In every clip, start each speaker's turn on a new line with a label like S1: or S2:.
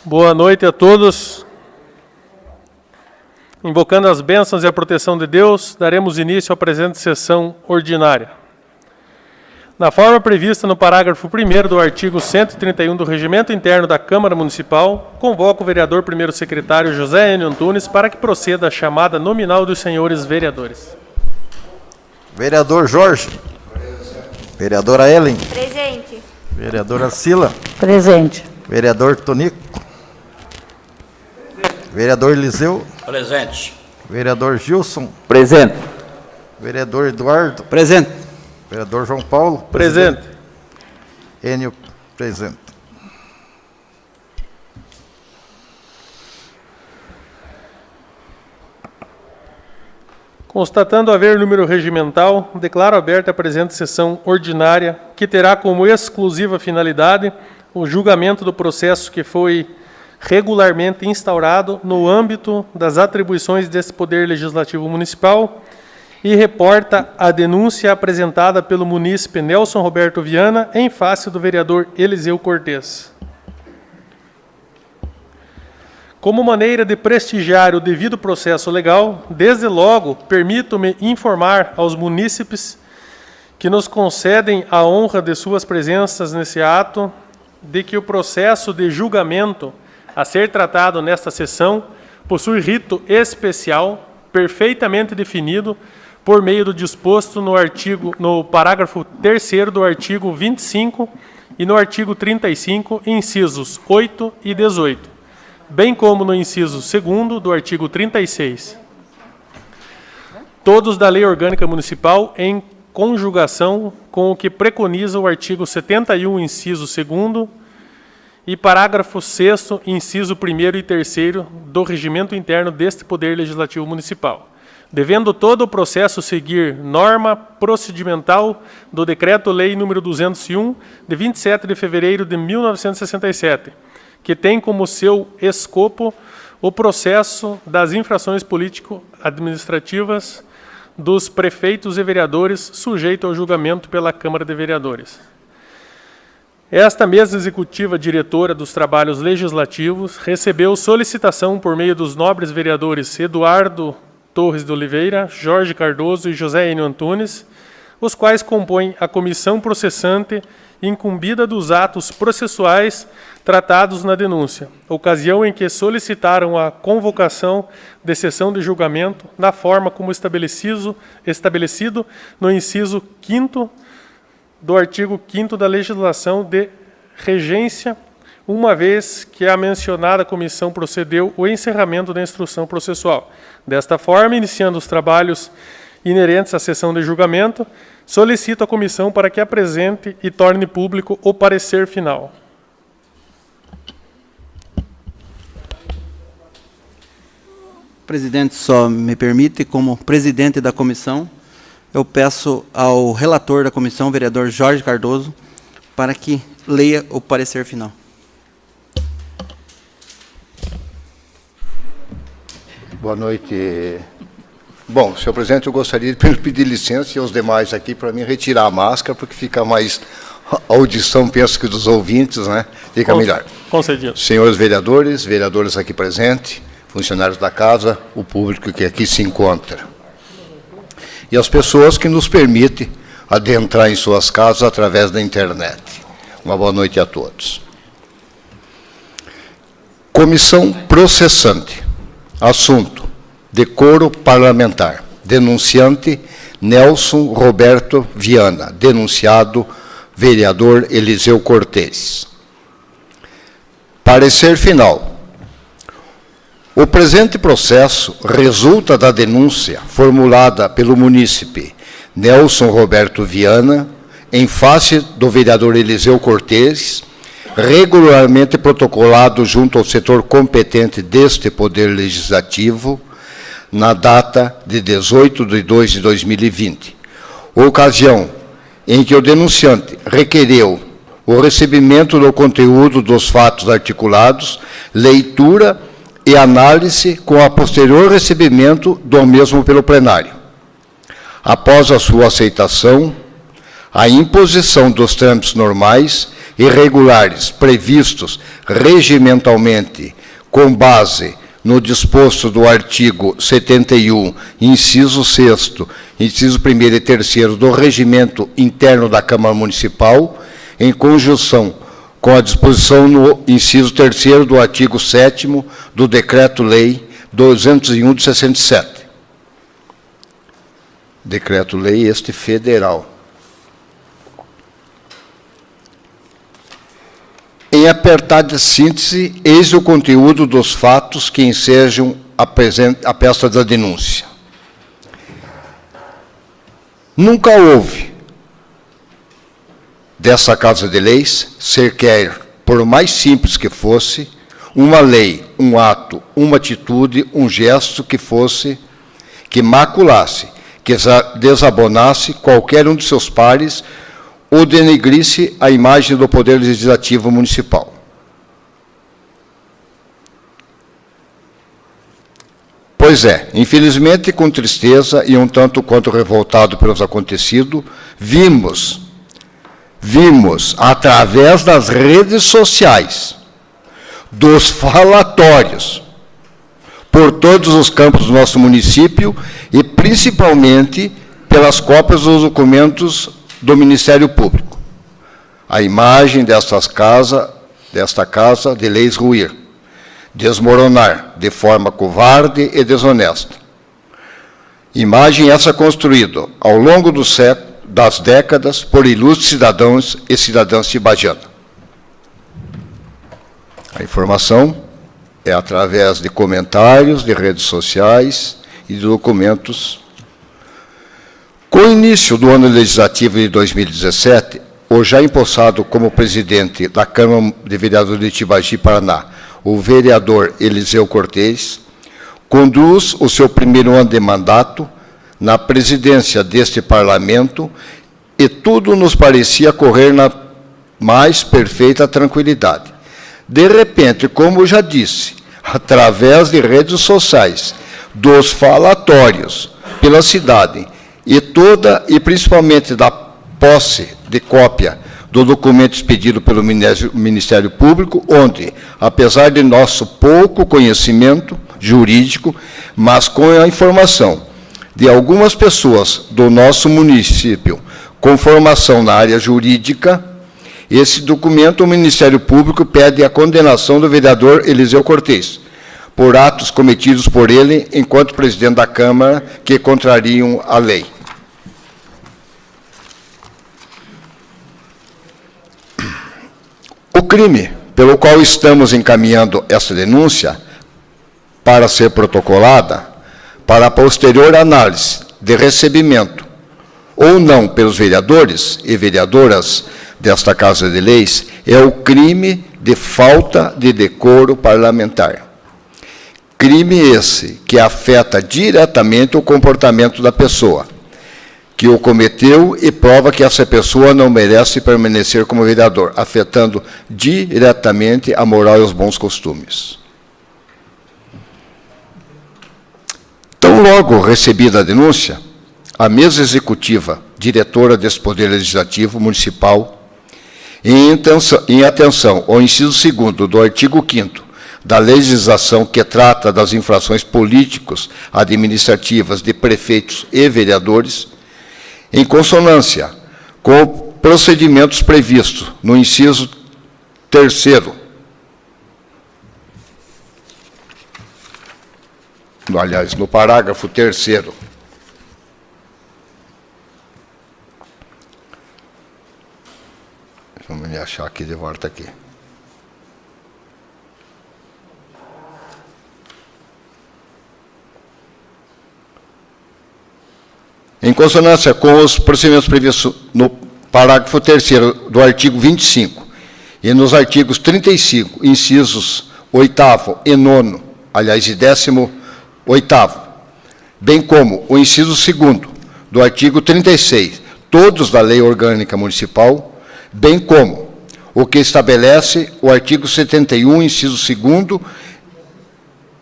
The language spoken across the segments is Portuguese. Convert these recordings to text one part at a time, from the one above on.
S1: Boa noite a todos. Invocando as bênçãos e a proteção de Deus, daremos início à presente sessão ordinária. Na forma prevista no parágrafo 1º do artigo 131 do Regimento Interno da Câmara Municipal, convoco o vereador primeiro secretário José Enio Antunes para que proceda a chamada nominal dos senhores vereadores.
S2: Vereador Jorge. Vereadora Ellen.
S3: Presente.
S2: Vereadora Sila.
S4: Presente.
S2: Vereador Tonico. Vereador Eliseu.
S5: Presente.
S2: Vereador Gilson.
S5: Presente.
S2: Vereador Eduardo.
S5: Presente.
S2: Vereador João Paulo.
S1: Presente.
S2: Enio, presente.
S1: Constatando haver número regimental, declaro aberta a presente sessão ordinária, que terá como exclusiva finalidade o julgamento do processo que foi regularmente instaurado no âmbito das atribuições desse Poder Legislativo Municipal e reporta a denúncia apresentada pelo munícipe Nelson Roberto Viana em face do vereador Eliseu Cortes. Como maneira de prestigiar o devido processo legal, desde logo, permito-me informar aos munícipes que nos concedem a honra de suas presenças nesse ato, de que o processo de julgamento a ser tratado nesta sessão possui rito especial, perfeitamente definido, por meio do disposto no parágrafo 3º do artigo 25 e no artigo 35, incisos 8 e 18. Bem como no inciso 2º do artigo 36. Todos da Lei Orgânica Municipal em conjugação com o que preconiza o artigo 71, inciso 2º, e parágrafo 6º, inciso 1º e 3º do Regimento Interno deste Poder Legislativo Municipal, devendo todo o processo seguir norma procedimental do Decreto-Lei nº 201, de 27 de fevereiro de 1967, que tem como seu escopo o processo das infrações político-administrativas dos prefeitos e vereadores sujeito ao julgamento pela Câmara de Vereadores. Esta mesa executiva diretora dos trabalhos legislativos recebeu solicitação por meio dos nobres vereadores Eduardo Torres de Oliveira, Jorge Cardoso e José Enio Antunes, os quais compõem a comissão processante incumbida dos atos processuais tratados na denúncia, ocasião em que solicitaram a convocação de sessão de julgamento na forma como estabelecido no inciso 5º do artigo 5º da legislação de regência, uma vez que a mencionada comissão procedeu o encerramento da instrução processual. Desta forma, iniciando os trabalhos inerentes à sessão de julgamento, solicito à comissão para que apresente e torne público o parecer final.
S5: Presidente, só me permite, como presidente da comissão, eu peço ao relator da comissão, vereador Jorge Cardoso, para que leia o parecer final.
S6: Boa noite. Bom, senhor presidente, eu gostaria de pedir licença e aos demais aqui para mim retirar a máscara, porque fica mais a audição, penso que dos ouvintes, né? Fica melhor.
S1: Concedido.
S6: Senhores vereadores, vereadoras aqui presentes, funcionários da casa, o público que aqui se encontra. E as pessoas que nos permitem adentrar em suas casas através da internet. Uma boa noite a todos. Comissão processante. Assunto: decoro parlamentar. Denunciante: Nelson Roberto Viana. Denunciado: vereador Eliseu Cortes. Parecer final. O presente processo resulta da denúncia formulada pelo munícipe Nelson Roberto Viana em face do vereador Eliseu Cortes, regularmente protocolado junto ao setor competente deste Poder Legislativo, na data de 18 de 2 de 2020, ocasião em que o denunciante requereu o recebimento do conteúdo dos fatos articulados, leitura e análise com a posterior recebimento do mesmo pelo plenário. Após a sua aceitação, a imposição dos trâmites normais irregulares previstos regimentalmente com base no disposto do artigo 71, inciso 6º, inciso 1º e 3º do Regimento Interno da Câmara Municipal, em conjunção com a disposição no inciso 3º do artigo 7º do Decreto-Lei 201 de 67. Decreto-Lei este federal. Em apertada síntese, eis o conteúdo dos fatos que ensejam a peça da denúncia. Nunca houve, dessa Casa de Leis, sequer, por mais simples que fosse, uma lei, um ato, uma atitude, um gesto que maculasse, que desabonasse qualquer um de seus pares ou denegrisse a imagem do Poder Legislativo Municipal. Pois é, infelizmente, com tristeza e um tanto quanto revoltado pelos acontecidos, vimos, através das redes sociais, dos falatórios, por todos os campos do nosso município e, principalmente, pelas cópias dos documentos do Ministério Público, a imagem desta Casa de Leis ruir, desmoronar de forma covarde e desonesta. Imagem essa construída ao longo das décadas por ilustres cidadãos e cidadãs tibagianas. A informação é através de comentários, de redes sociais e de documentos. Com o início do ano legislativo de 2017, o já empossado como presidente da Câmara de Vereadores de Tibagi, Paraná, o vereador Eliseu Cortez, conduz o seu primeiro ano de mandato na presidência deste parlamento e tudo nos parecia correr na mais perfeita tranquilidade. De repente, como já disse, através de redes sociais, dos falatórios pela cidade, e principalmente da posse de cópia do documento expedido pelo Ministério Público, onde, apesar de nosso pouco conhecimento jurídico, mas com a informação de algumas pessoas do nosso município com formação na área jurídica, esse documento, o Ministério Público pede a condenação do vereador Eliseu Cortez, por atos cometidos por ele enquanto presidente da Câmara que contrariam a lei. O crime pelo qual estamos encaminhando essa denúncia para ser protocolada, para a posterior análise de recebimento ou não pelos vereadores e vereadoras desta Casa de Leis, é o crime de falta de decoro parlamentar. Crime esse que afeta diretamente o comportamento da pessoa que o cometeu e prova que essa pessoa não merece permanecer como vereador, afetando diretamente a moral e os bons costumes. Tão logo recebida a denúncia, a mesa executiva, diretora desse Poder Legislativo Municipal, em atenção ao inciso 2º do artigo 5º da legislação que trata das infrações políticos administrativas de prefeitos e vereadores, em consonância com procedimentos previstos no inciso 3º, aliás, no parágrafo 3º, vamos me achar aqui de volta aqui. Em consonância com os procedimentos previstos no parágrafo 3º do artigo 25 e nos artigos 35, incisos 8º e 9º, aliás, e 18º, bem como o inciso 2º do artigo 36, todos da Lei Orgânica Municipal, bem como o que estabelece o artigo 71, inciso 2º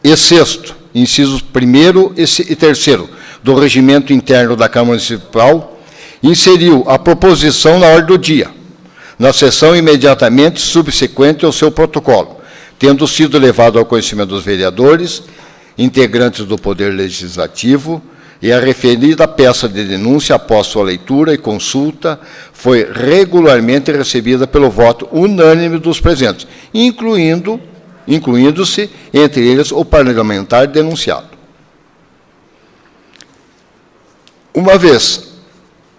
S6: e 6º, incisos 1º e 3º, do Regimento Interno da Câmara Municipal, inseriu a proposição na ordem do dia, na sessão imediatamente subsequente ao seu protocolo, tendo sido levado ao conhecimento dos vereadores, integrantes do Poder Legislativo, e a referida peça de denúncia, após sua leitura e consulta, foi regularmente recebida pelo voto unânime dos presentes, incluindo-se, entre eles, o parlamentar denunciado. Uma vez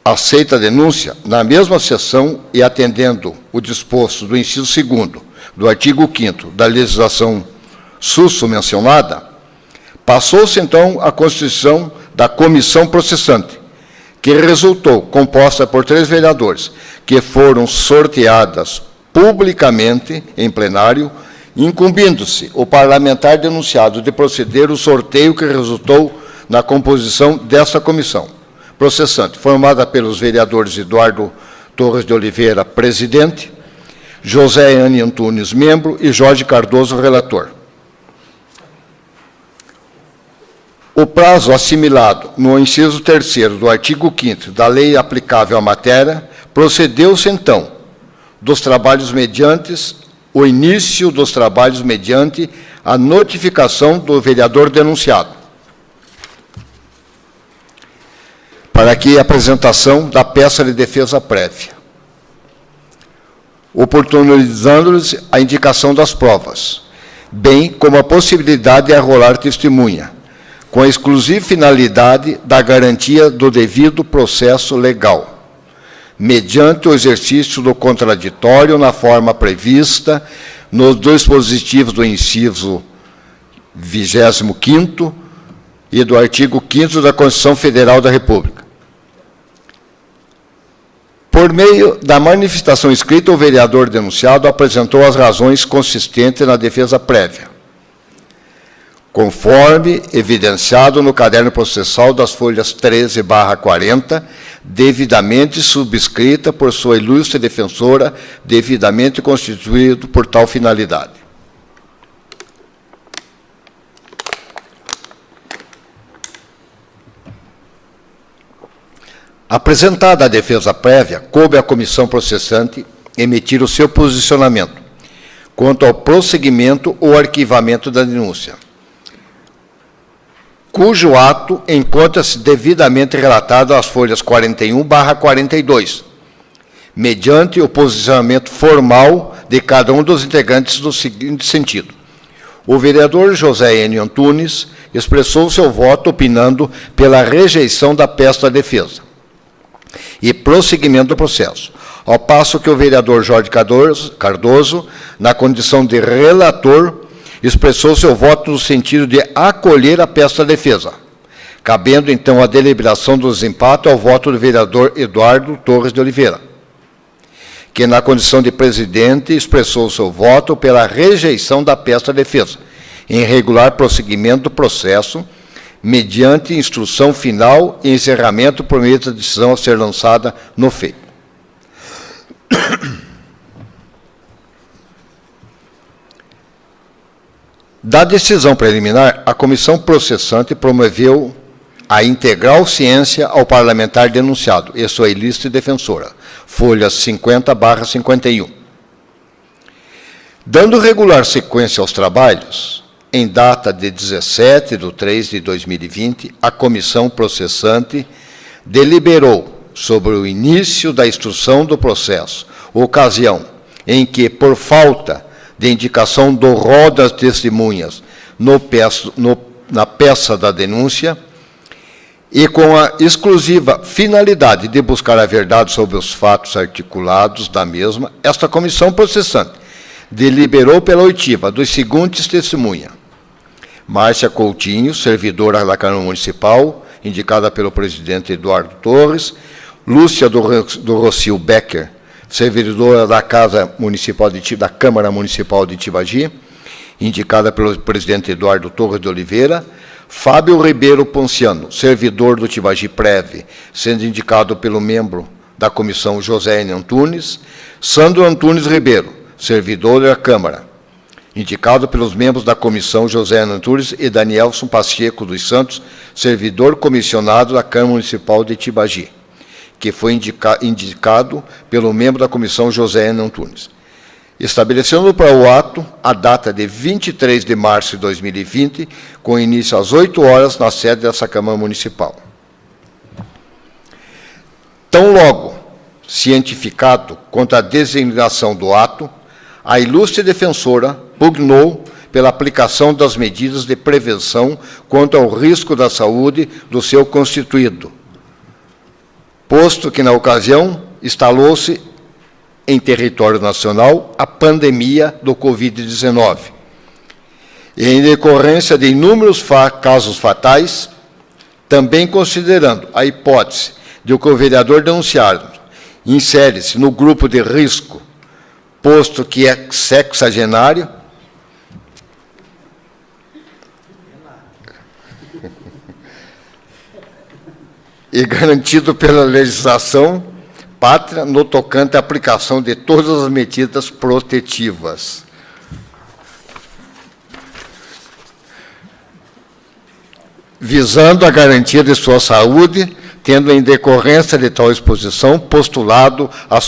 S6: aceita a denúncia, na mesma sessão e atendendo o disposto do inciso 2º do artigo 5º da legislação mencionada, passou-se, então, a constituição da comissão processante, que resultou composta por 3 vereadores, que foram sorteadas publicamente em plenário, incumbindo-se o parlamentar denunciado de proceder o sorteio que resultou na composição desta comissão processante, formada pelos vereadores Eduardo Torres de Oliveira, presidente, José N. Antunes, membro, e Jorge Cardoso, relator. O prazo assimilado no inciso 3º do artigo 5º da lei aplicável à matéria, procedeu-se, então, dos trabalhos mediante o início dos trabalhos mediante a notificação do vereador denunciado, para que a apresentação da peça de defesa prévia, oportunizando-lhes a indicação das provas, bem como a possibilidade de arrolar testemunha, com a exclusiva finalidade da garantia do devido processo legal, mediante o exercício do contraditório na forma prevista nos dispositivos do inciso 25º e do artigo 5º da Constituição Federal da República. Por meio da manifestação escrita, o vereador denunciado apresentou as razões consistentes na defesa prévia, conforme evidenciado no caderno processal das folhas 13/40, devidamente subscrita por sua ilustre defensora, devidamente constituído por tal finalidade. Apresentada a defesa prévia, coube à comissão processante emitir o seu posicionamento quanto ao prosseguimento ou arquivamento da denúncia, cujo ato encontra-se devidamente relatado às folhas 41/42, mediante o posicionamento formal de cada um dos integrantes no seguinte sentido. O vereador José N. Antunes expressou seu voto opinando pela rejeição da peça da defesa e prosseguimento do processo, ao passo que o vereador Jorge Cardoso, na condição de relator, expressou seu voto no sentido de acolher a peça da defesa, cabendo, então, a deliberação do desempate ao voto do vereador Eduardo Torres de Oliveira, que, na condição de presidente, expressou seu voto pela rejeição da peça da defesa, em regular prosseguimento do processo, mediante instrução final e encerramento por meio da decisão a ser lançada no feito. Da decisão preliminar, a comissão processante promoveu a integral ciência ao parlamentar denunciado e sua ilustre defensora, folhas 50/51. Dando regular sequência aos trabalhos, em data de 17/3/2020, a comissão processante deliberou sobre o início da instrução do processo, ocasião em que, por falta de indicação do rol das testemunhas na peça da denúncia, e com a exclusiva finalidade de buscar a verdade sobre os fatos articulados da mesma, esta comissão processante deliberou pela oitiva dos seguintes testemunhas: Márcia Coutinho, servidora da Câmara Municipal, indicada pelo presidente Eduardo Torres; Lúcia do Rocio Becker, servidora da da Câmara Municipal de Tibagi, indicada pelo presidente Eduardo Torres de Oliveira; Fábio Ribeiro Ponciano, servidor do Tibagi Prev, sendo indicado pelo membro da comissão José N. Antunes; Sandro Antunes Ribeiro, servidor da Câmara, indicado pelos membros da comissão José N. Antunes e Danielson Pacheco dos Santos, servidor comissionado da Câmara Municipal de Tibagi, que foi indicado pelo membro da comissão José N. Antunes, estabelecendo para o ato a data de 23 de março de 2020, com início às 8 horas na sede dessa Câmara Municipal. Tão logo cientificado quanto à designação do ato, a ilustre defensora pugnou pela aplicação das medidas de prevenção quanto ao risco da saúde do seu constituído, posto que, na ocasião, instalou-se em território nacional a pandemia do Covid-19. E, em decorrência de inúmeros casos fatais, também considerando a hipótese de o que o vereador denunciado insere-se no grupo de risco, posto que é sexagenário, e garantido pela legislação pátria no tocante à aplicação de todas as medidas protetivas. Visando a garantia de sua saúde, tendo em decorrência de tal exposição postulado a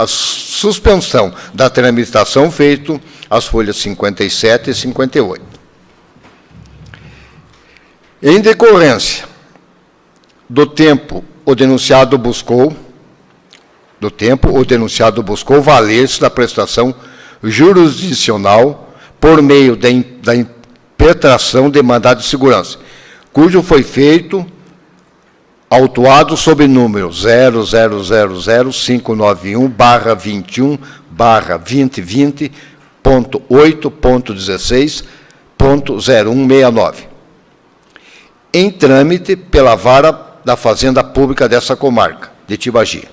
S6: suspensão da tramitação feito às folhas 57 e 58. Em decorrência do tempo, o denunciado buscou valer-se da prestação jurisdicional por meio da impetração de mandado de segurança, cujo foi feito autuado sob número 0000591/2020.8.16.0169, em trâmite pela Vara da Fazenda Pública dessa comarca, de Tibagi,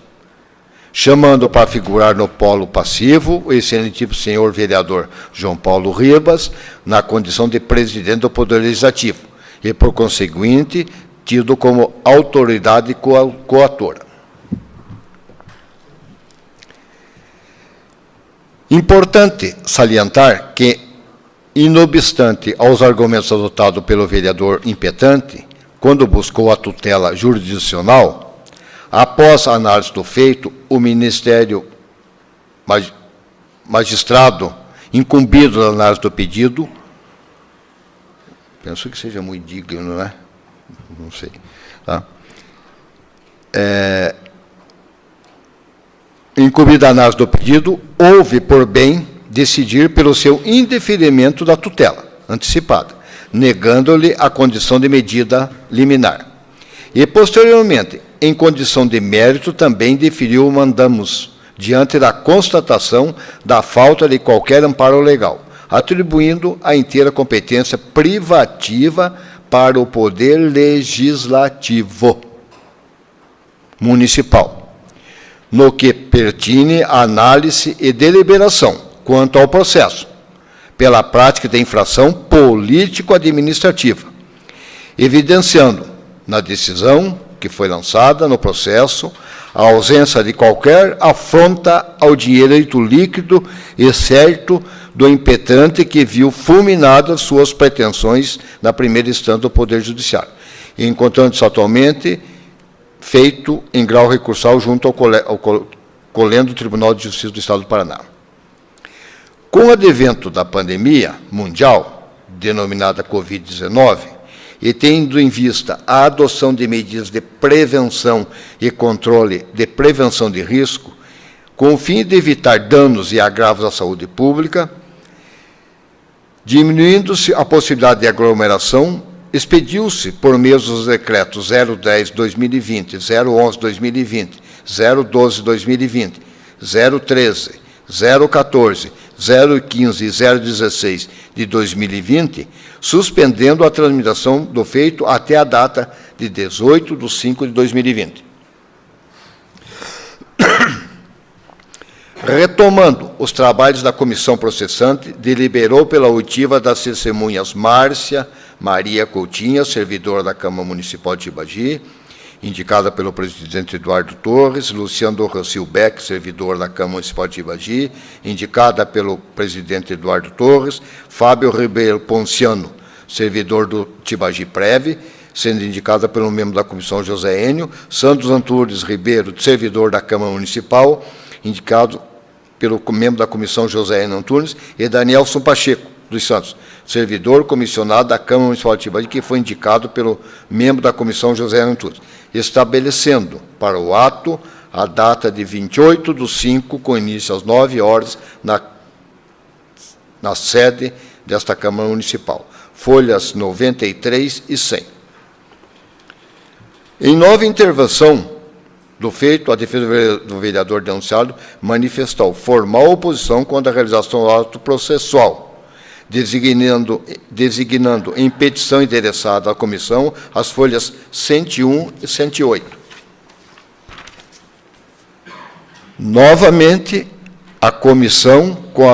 S6: chamando para figurar no polo passivo o excelentíssimo senhor vereador João Paulo Ribas, na condição de presidente do Poder Legislativo, e, por conseguinte, tido como autoridade coatora. Importante salientar que, inobstante aos argumentos adotados pelo vereador impetente, quando buscou a tutela jurisdicional, após a análise do feito, o Ministério magistrado incumbido da análise do pedido, penso que seja muito digno, não é? Não sei. Tá? Incumbido da análise do pedido, houve por bem decidir pelo seu indeferimento da tutela antecipada, negando-lhe a condição de medida liminar. E, posteriormente, em condição de mérito, também deferiu o mandamus, diante da constatação da falta de qualquer amparo legal, atribuindo a inteira competência privativa para o Poder Legislativo Municipal, no que pertine a análise e deliberação quanto ao processo, pela prática de infração político-administrativa, evidenciando, na decisão que foi lançada no processo, a ausência de qualquer afronta ao direito líquido e certo do impetrante que viu fulminadas suas pretensões na primeira instância do Poder Judiciário, encontrando-se atualmente feito em grau recursal junto ao Colégio do Tribunal de Justiça do Estado do Paraná. Com o advento da pandemia mundial, denominada Covid-19, e tendo em vista a adoção de medidas de prevenção e controle de prevenção de risco, com o fim de evitar danos e agravos à saúde pública, diminuindo-se a possibilidade de aglomeração, expediu-se, por meio dos decretos 010/2020, 011/2020, 012/2020, 013, 014, 015 e 016 de 2020, suspendendo a tramitação do feito até a data de 18/5/2020. Retomando os trabalhos da comissão processante, deliberou pela oitiva das testemunhas Márcia Maria Coutinho, servidora da Câmara Municipal de Tibagi, indicada pelo presidente Eduardo Torres, Luciano Rocio Beck, servidor da Câmara Municipal de Tibagi, indicada pelo presidente Eduardo Torres, Fábio Ribeiro Ponciano, servidor do Tibagi Prev, sendo indicada pelo membro da comissão José Enio, Santos Antunes Ribeiro, servidor da Câmara Municipal, indicado pelo membro da comissão José Enio Antunes, e Danielson Pacheco dos Santos, servidor comissionado da Câmara Municipal de Tibagi, que foi indicado pelo membro da comissão José Enio Antunes, estabelecendo para o ato a data de 28/5, com início às 9 horas, na sede desta Câmara Municipal. Folhas 93 e 100. Em nova intervenção do feito, a defesa do vereador denunciado manifestou formal oposição contra a realização do ato processual, designando em petição endereçada à comissão as folhas 101 e 108. Novamente, a comissão com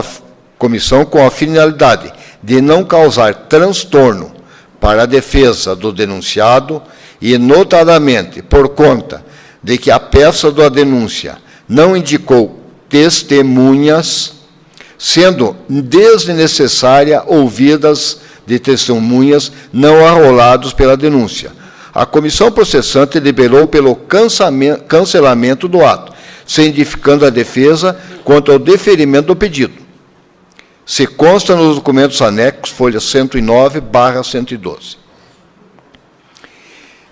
S6: a finalidade de não causar transtorno para a defesa do denunciado e, notadamente, por conta de que a peça da denúncia não indicou testemunhas, sendo desnecessária ouvidas de testemunhas não arrolados pela denúncia. A comissão processante deliberou pelo cancelamento do ato, cientificando a defesa quanto ao deferimento do pedido. Se consta nos documentos anexos, folha 109/112.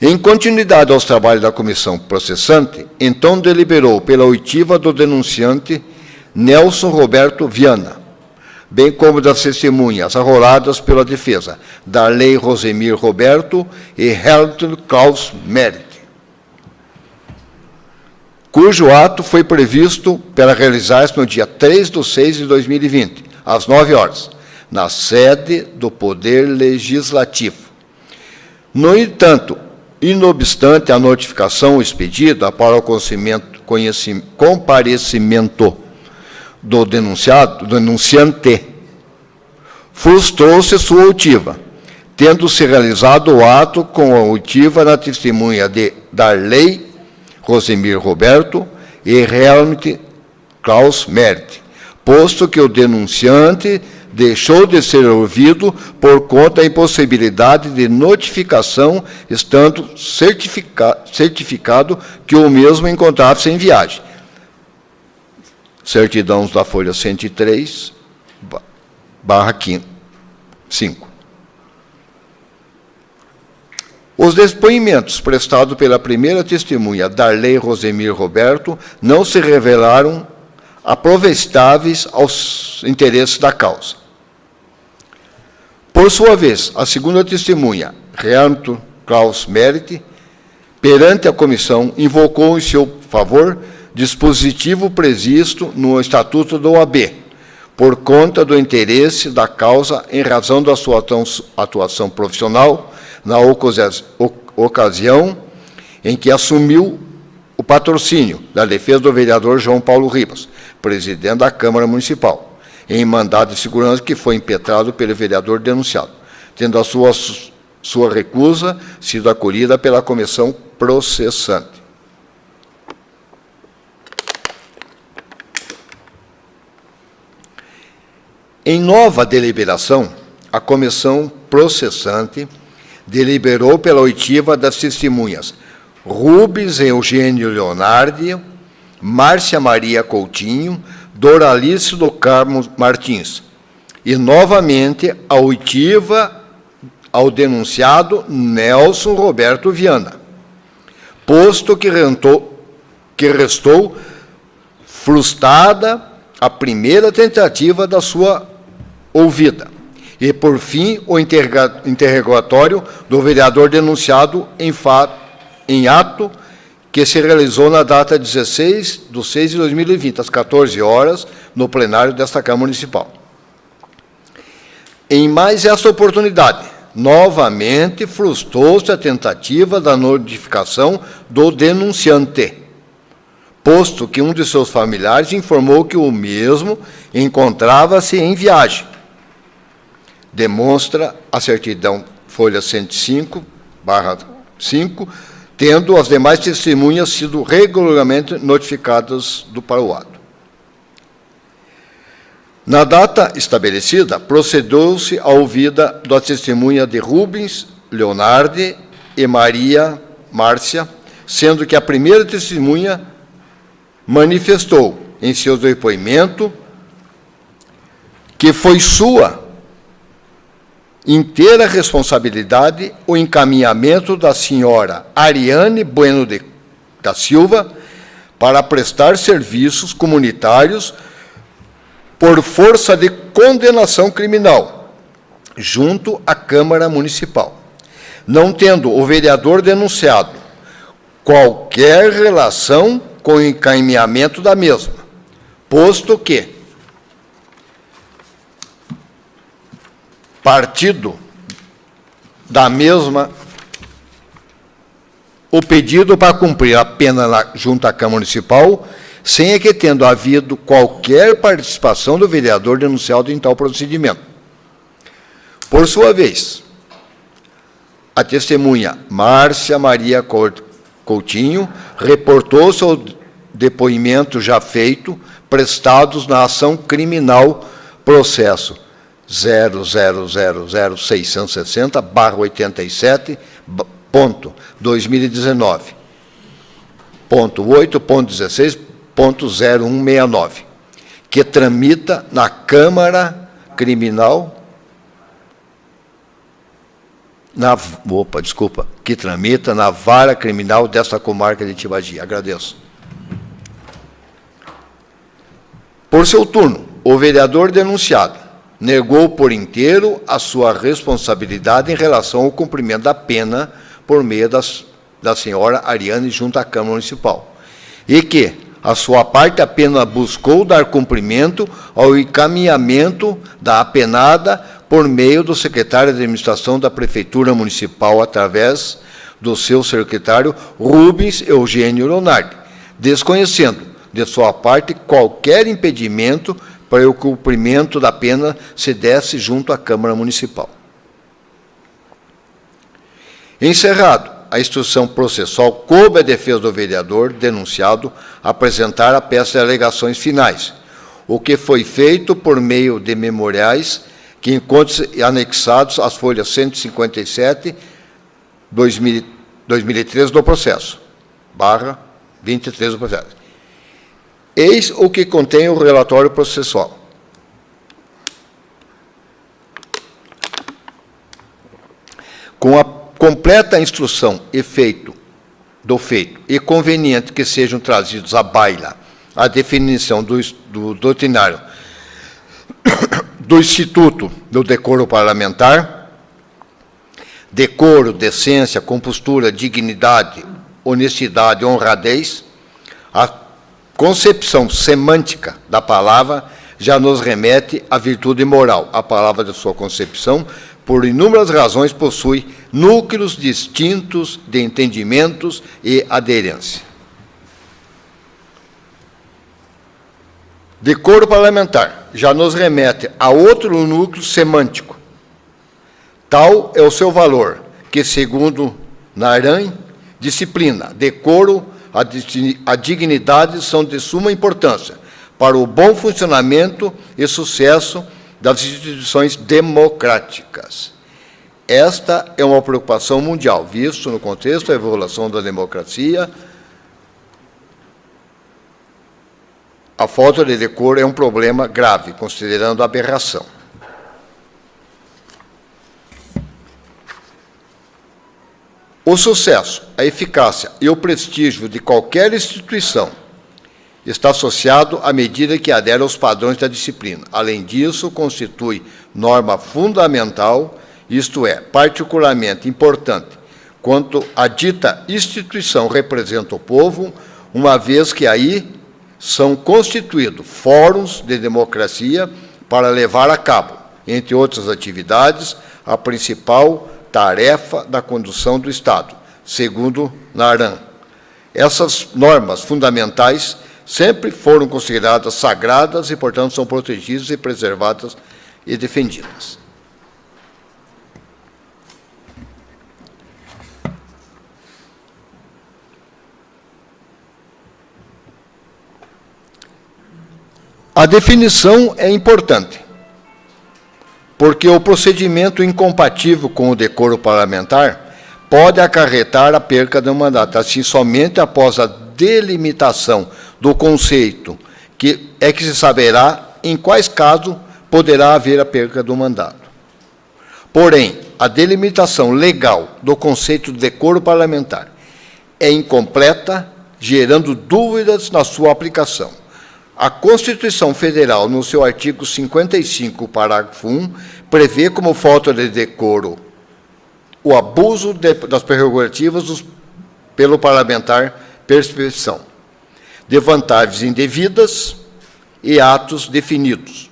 S6: Em continuidade aos trabalhos da comissão processante, então deliberou pela oitiva do denunciante Nelson Roberto Viana, bem como das testemunhas arroladas pela defesa, Darley Rosemir Roberto e Helmut Klaus Merit, cujo ato foi previsto para realizar-se no dia 3/6/2020, às 9 horas, na sede do Poder Legislativo. No entanto, inobstante a notificação expedida para o comparecimento do denunciante, frustrou-se sua oitiva, tendo-se realizado o ato com a oitiva na testemunha de Darley Rosemir Roberto e Helmut Klaus Merit, posto que o denunciante deixou de ser ouvido por conta da impossibilidade de notificação, estando certificado que o mesmo encontrava-se em viagem. Certidão da folha 103/5. Os depoimentos prestados pela primeira testemunha, Darley Rosemir Roberto, não se revelaram aproveitáveis aos interesses da causa. Por sua vez, a segunda testemunha, Helmut Klaus Merit, perante a comissão, invocou em seu favor dispositivo previsto no Estatuto da OAB, por conta do interesse da causa em razão da sua atuação profissional na ocasião em que assumiu o patrocínio da defesa do vereador João Paulo Ribas, presidente da Câmara Municipal, em mandado de segurança que foi impetrado pelo vereador denunciado, tendo a sua recusa sido acolhida pela comissão processante. Em nova deliberação, a comissão processante deliberou pela oitiva das testemunhas Rubens Eugênio Leonardi, Márcia Maria Coutinho, Doralice do Carmo Martins, e, novamente, a oitiva ao denunciado Nelson Roberto Viana, posto que restou frustrada a primeira tentativa da sua ouvida, e, por fim, o interrogatório do vereador denunciado em ato que se realizou na data 16/6/2020, às 14 horas, no plenário desta Câmara Municipal. Em mais esta oportunidade, novamente frustrou-se a tentativa da notificação do denunciante, posto que um de seus familiares informou que o mesmo encontrava-se em viagem. Demonstra a certidão, folha 105/5, tendo as demais testemunhas sido regularmente notificadas para o ato. Na data estabelecida, procedeu-se à ouvida da testemunha de Rubens Leonardi e Maria Márcia, sendo que a primeira testemunha manifestou em seu depoimento que foi sua inteira responsabilidade o encaminhamento da senhora Ariane Bueno da Silva para prestar serviços comunitários por força de condenação criminal, junto à Câmara Municipal, não tendo o vereador denunciado qualquer relação com o encaminhamento da mesma, posto que partido da mesma o pedido para cumprir a pena junto à Câmara Municipal, sem que tendo havido qualquer participação do vereador denunciado em tal procedimento. Por sua vez, a testemunha Márcia Maria Coutinho reportou seu depoimento já feito, prestados na ação criminal processo 0000067/2019.8.16.0169, que tramita na Câmara Criminal, que tramita na Vara Criminal desta comarca de Tibagi. Agradeço. Por seu turno, o vereador denunciado negou por inteiro a sua responsabilidade em relação ao cumprimento da pena por meio da senhora Ariane junto à Câmara Municipal, e que, a sua parte, apenas buscou dar cumprimento ao encaminhamento da apenada por meio do secretário de Administração da Prefeitura Municipal, através do seu secretário Rubens Eugênio Leonardi, desconhecendo, de sua parte, qualquer impedimento para o cumprimento da pena se desse junto à Câmara Municipal. Encerrado a instrução processual, coube à defesa do vereador denunciado apresentar a peça de alegações finais, o que foi feito por meio de memoriais que encontram-se anexados às folhas 157, 2013 do processo, /23 do processo. Eis o que contém o relatório processual. Com a completa instrução e do feito e conveniente que sejam trazidos à baila a definição do doutrinário do Instituto do Decoro Parlamentar, decoro, decência, compostura, dignidade, honestidade, honradez, a concepção semântica da palavra já nos remete à virtude moral. A palavra de sua concepção, por inúmeras razões, possui núcleos distintos de entendimentos e aderência. Decoro parlamentar já nos remete a outro núcleo semântico. Tal é o seu valor, que, segundo Naran, disciplina, decoro, a dignidade são de suma importância para o bom funcionamento e sucesso das instituições democráticas. Esta é uma preocupação mundial, visto no contexto da evolução da democracia. A falta de decoro é um problema grave, considerando a aberração. O sucesso, a eficácia e o prestígio de qualquer instituição está associado à medida que adere aos padrões da disciplina. Além disso, constitui norma fundamental, isto é, particularmente importante, quanto a dita instituição representa o povo, uma vez que aí são constituídos fóruns de democracia para levar a cabo, entre outras atividades, a principal tarefa da condução do Estado, segundo Naran. Essas normas fundamentais sempre foram consideradas sagradas e, portanto, são protegidas e preservadas e defendidas. A definição é importante, porque o procedimento incompatível com o decoro parlamentar pode acarretar a perca do mandato. Assim, somente após a delimitação do conceito que se saberá em quais casos poderá haver a perca do mandato. Porém, a delimitação legal do conceito de decoro parlamentar é incompleta, gerando dúvidas na sua aplicação. A Constituição Federal, no seu artigo 55, parágrafo 1, prevê como falta de decoro o abuso das prerrogativas pelo parlamentar percepção de vantagens indevidas e atos definidos,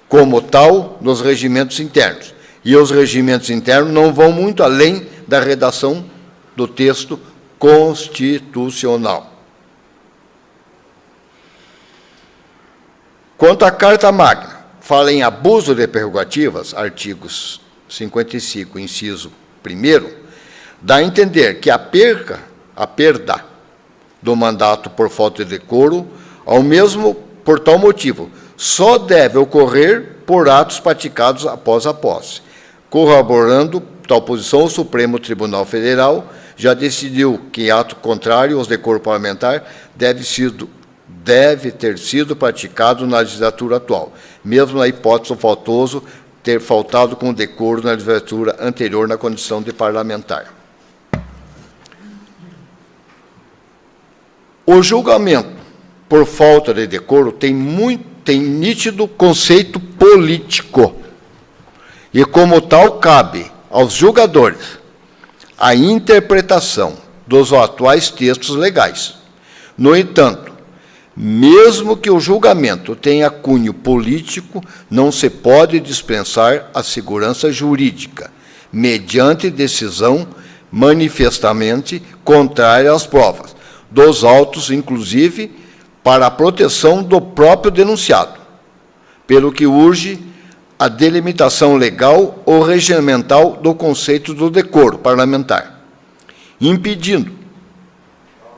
S6: como tal, nos regimentos internos. E os regimentos internos não vão muito além da redação do texto constitucional. Quanto à Carta Magna, fala em abuso de prerrogativas, artigos 55, inciso 1º, dá a entender que a perda do mandato por falta de decoro, ao mesmo por tal motivo, só deve ocorrer por atos praticados após a posse. Corroborando tal posição, o Supremo Tribunal Federal já decidiu que ato contrário aos decoro parlamentar deve ter sido praticado na legislatura atual, mesmo na hipótese do faltoso ter faltado com decoro na legislatura anterior na condição de parlamentar. O julgamento por falta de decoro tem nítido conceito político e, como tal, cabe aos julgadores a interpretação dos atuais textos legais. No entanto, mesmo que o julgamento tenha cunho político, não se pode dispensar a segurança jurídica, mediante decisão manifestamente contrária às provas, dos autos, inclusive, para a proteção do próprio denunciado, pelo que urge a delimitação legal ou regimental do conceito do decoro parlamentar, impedindo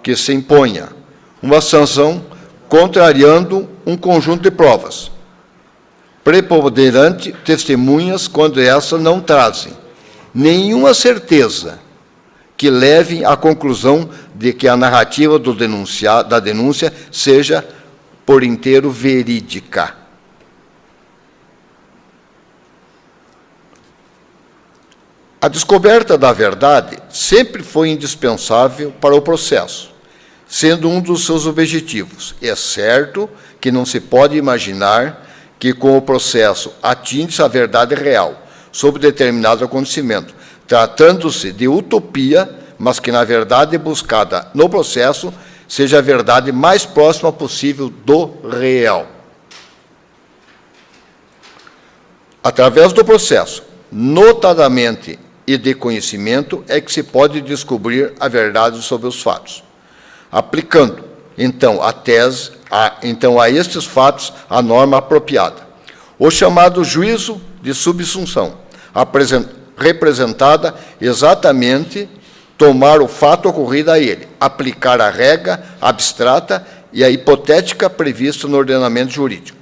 S6: que se imponha uma sanção contrariando um conjunto de provas, preponderante testemunhas quando essas não trazem nenhuma certeza que levem à conclusão de que a narrativa da denúncia seja por inteiro verídica. A descoberta da verdade sempre foi indispensável para o processo, sendo um dos seus objetivos. É certo que não se pode imaginar que, com o processo, atinge-se a verdade real sobre determinado acontecimento, tratando-se de utopia, mas que, na verdade buscada no processo, seja a verdade mais próxima possível do real. Através do processo, notadamente e de conhecimento, é que se pode descobrir a verdade sobre os fatos, aplicando, então, a estes fatos a norma apropriada. O chamado juízo de subsunção, representada exatamente tomar o fato ocorrido a ele, aplicar a regra abstrata e a hipotética prevista no ordenamento jurídico.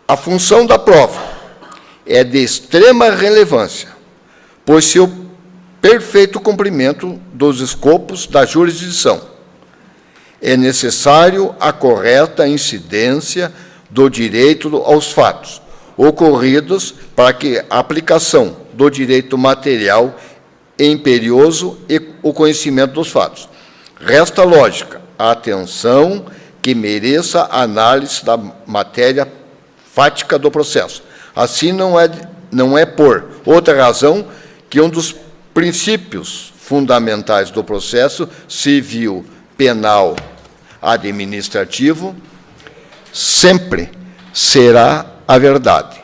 S6: A função da prova é de extrema relevância, pois seu perfeito cumprimento dos escopos da jurisdição é necessário a correta incidência do direito aos fatos ocorridos para que a aplicação do direito material é imperioso e o conhecimento dos fatos. Resta lógica a atenção que mereça a análise da matéria fática do processo. Assim, não é por outra razão que um dos princípios fundamentais do processo civil, penal, administrativo sempre será a verdade.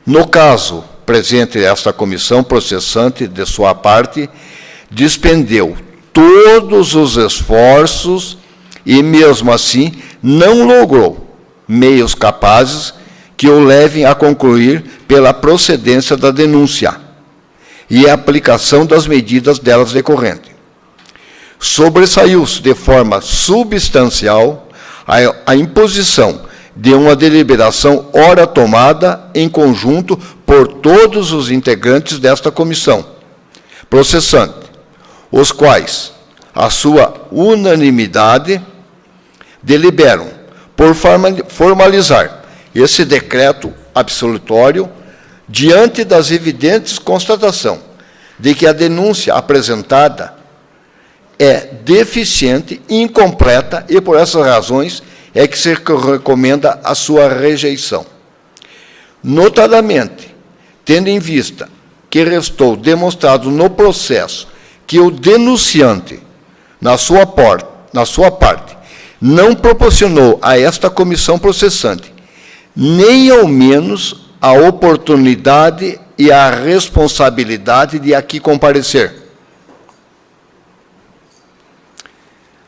S6: No caso presente, esta comissão processante, de sua parte, despendeu todos os esforços e, mesmo assim, não logrou meios capazes que o levem a concluir pela procedência da denúncia e a aplicação das medidas delas decorrentes. Sobressaiu-se de forma substancial a imposição de uma deliberação ora tomada em conjunto por todos os integrantes desta comissão processante, os quais, à sua unanimidade, deliberam por formalizar esse decreto absolutório diante das evidentes constatações de que a denúncia apresentada é deficiente, incompleta e, por essas razões, é que se recomenda a sua rejeição. Notadamente, tendo em vista que restou demonstrado no processo que o denunciante, na sua parte, não proporcionou a esta comissão processante nem ao menos a oportunidade e a responsabilidade de aqui comparecer.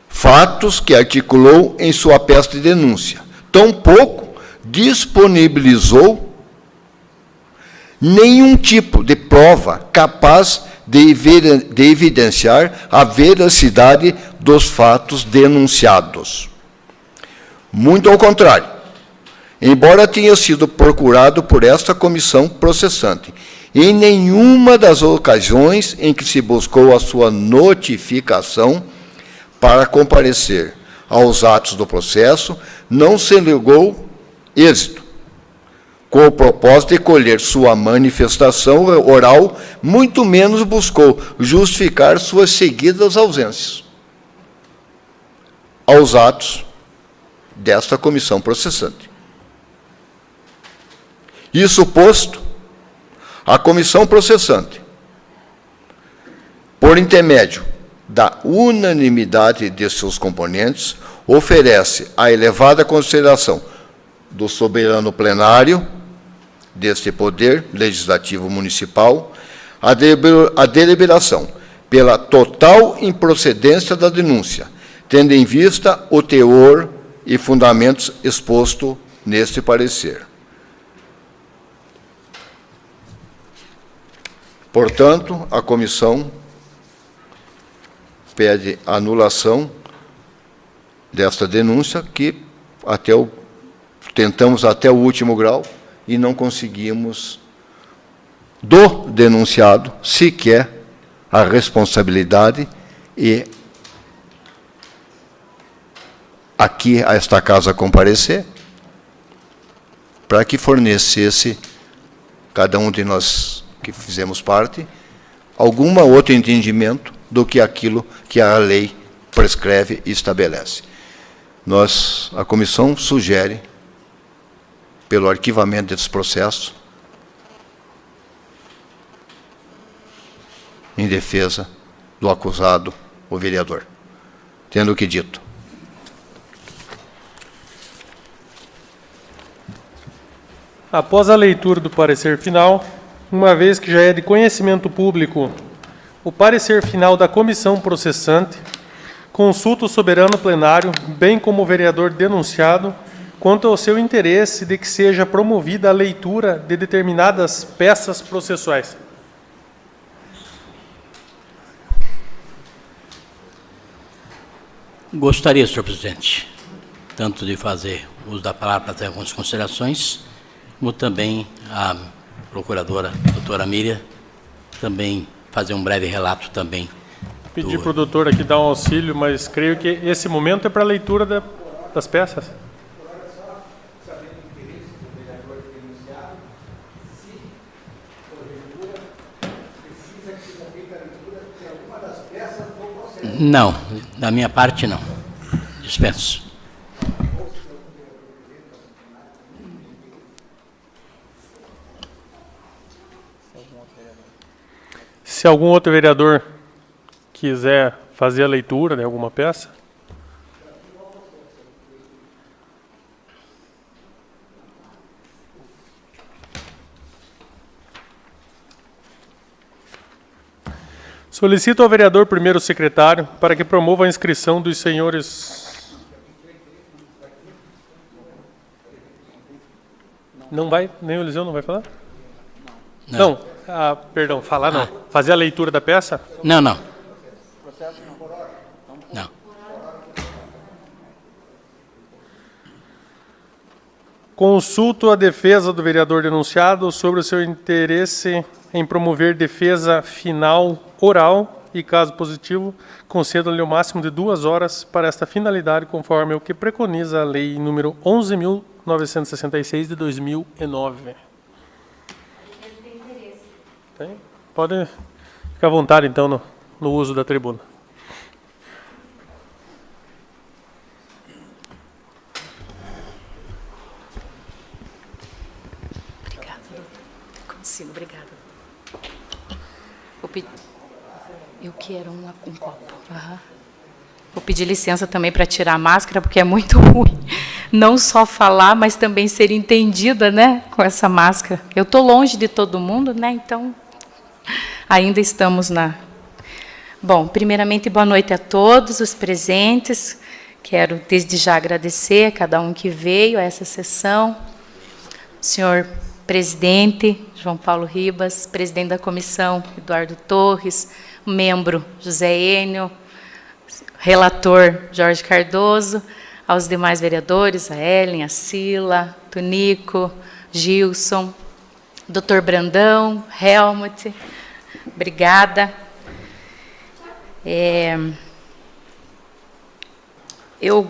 S6: Fatos que articulou em sua peça de denúncia. Tampouco disponibilizou nenhum tipo de prova capaz de evidenciar a veracidade dos fatos denunciados. Muito ao contrário, embora tenha sido procurado por esta comissão processante, em nenhuma das ocasiões em que se buscou a sua notificação para comparecer aos atos do processo, não se alegou êxito, com o propósito de colher sua manifestação oral, muito menos buscou justificar suas seguidas ausências aos atos desta comissão processante. Isso posto, a comissão processante, por intermédio da unanimidade de seus componentes, oferece a elevada consideração do soberano plenário deste Poder Legislativo Municipal a deliberação pela total improcedência da denúncia, tendo em vista o teor e fundamentos exposto neste parecer. Portanto, a comissão pede anulação desta denúncia, que tentamos até o último grau e não conseguimos do denunciado sequer a responsabilidade e aqui a esta casa comparecer para que fornecesse cada um de nós que fizemos parte algum outro entendimento do que aquilo que a lei prescreve e estabelece. A comissão sugere, pelo arquivamento desse processo, em defesa do acusado, o vereador. Tendo o que dito.
S1: Após a leitura do parecer final, uma vez que já é de conhecimento público o parecer final da comissão processante, consulta o soberano plenário, bem como o vereador denunciado, quanto ao seu interesse de que seja promovida a leitura de determinadas peças processuais.
S3: Gostaria, senhor presidente, tanto de fazer uso da palavra para ter algumas considerações, como também a procuradora, doutora Miriam, também fazer um breve relato também.
S1: Pedir para o doutor aqui dar um auxílio, mas creio que esse momento é para a leitura das peças.
S3: Não, da minha parte não. Dispenso.
S1: Se algum outro vereador quiser fazer a leitura de alguma peça. Solicito ao vereador primeiro secretário para que promova a inscrição dos senhores... Não vai? Nem o Eliseu não vai falar? Não. Perdão, falar não. Fazer a leitura da peça?
S3: Não. Não.
S1: Consulto a defesa do vereador denunciado sobre o seu interesse em promover defesa final oral e, caso positivo, concedo-lhe o máximo de 2 horas para esta finalidade, conforme o que preconiza a Lei número 11.966 de 2009. Tem? Pode ficar à vontade, então, no uso da tribuna.
S4: Obrigada. Consigo, obrigada. Eu quero um copo. Uhum. Vou pedir licença também para tirar a máscara, porque é muito ruim. Não só falar, mas também ser entendida, né, com essa máscara. Eu estou longe de todo mundo, né, então ainda estamos na... Bom, primeiramente, boa noite a todos os presentes. Quero, desde já, agradecer a cada um que veio a essa sessão. Senhor presidente, João Paulo Ribas, presidente da comissão, Eduardo Torres, membro, José Enio, relator, Jorge Cardoso, aos demais vereadores, a Ellen, a Sila, Tonico, Gilson, Dr. Brandão, Helmut, obrigada. Eu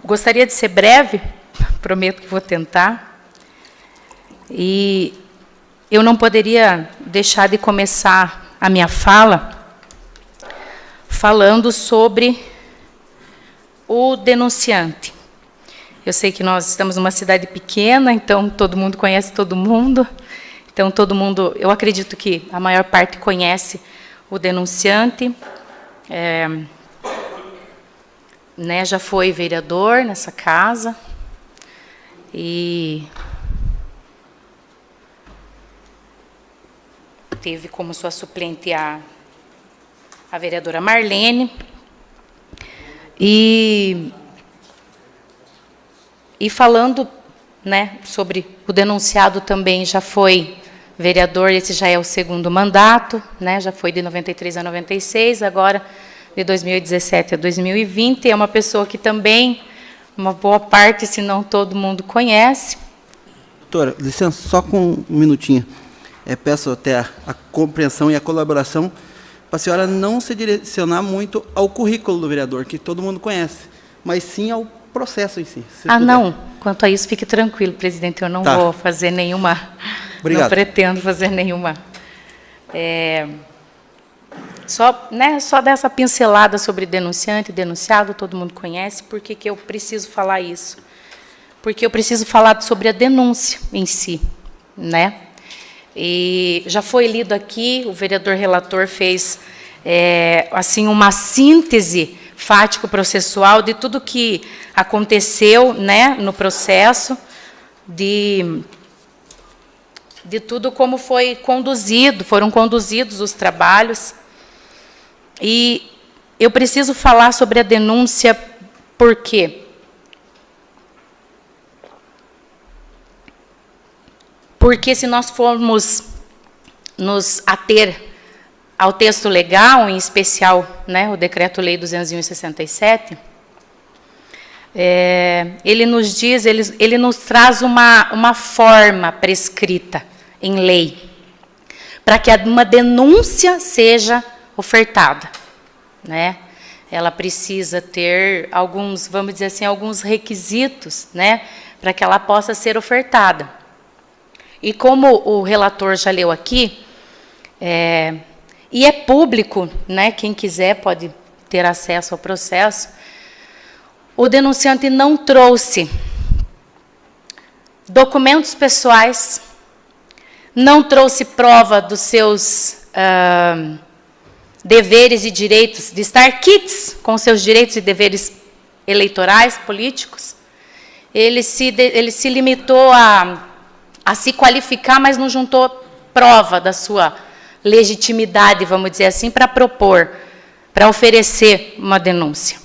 S4: gostaria de ser breve, prometo que vou tentar, e eu não poderia deixar de começar a minha fala falando sobre o denunciante. Eu sei que nós estamos numa cidade pequena, então todo mundo conhece todo mundo. Então todo mundo, eu acredito que a maior parte conhece o denunciante. Né, já foi vereador nessa casa e teve como sua suplente a vereadora Marlene. E falando, né, sobre o denunciado também já foi vereador, esse já é o 2º mandato, né, já foi de 93 a 96, agora de 2017 a 2020, é uma pessoa que também, uma boa parte, se não todo mundo conhece.
S5: Doutora, licença, só com um minutinho. Peço até a compreensão e a colaboração para a senhora não se direcionar muito ao currículo do vereador, que todo mundo conhece, mas sim ao processo em si.
S4: Não. Quanto a isso, fique tranquilo, presidente, eu não vou fazer nenhuma...
S5: Obrigado.
S4: Não pretendo fazer nenhuma... Só dessa pincelada sobre denunciante, denunciado, todo mundo conhece. Por que eu preciso falar isso? Porque eu preciso falar sobre a denúncia em si, né? E já foi lido aqui, o vereador relator fez assim uma síntese fático-processual de tudo que aconteceu, né, no processo, de tudo como foi conduzido, foram conduzidos os trabalhos. E eu preciso falar sobre a denúncia, por quê? Porque se nós formos nos ater ao texto legal, em especial, né, o Decreto-Lei 201/67, ele nos diz, ele nos traz uma forma prescrita em lei, para que uma denúncia seja ofertada, né? Ela precisa ter alguns, vamos dizer assim, alguns requisitos, né, para que ela possa ser ofertada. E como o relator já leu aqui, e é público, né, quem quiser pode ter acesso ao processo, o denunciante não trouxe documentos pessoais, não trouxe prova dos seus deveres e direitos, de estar quites com seus direitos e deveres eleitorais, políticos. Ele se limitou a se qualificar, mas não juntou prova da sua legitimidade, vamos dizer assim, para propor, para oferecer uma denúncia.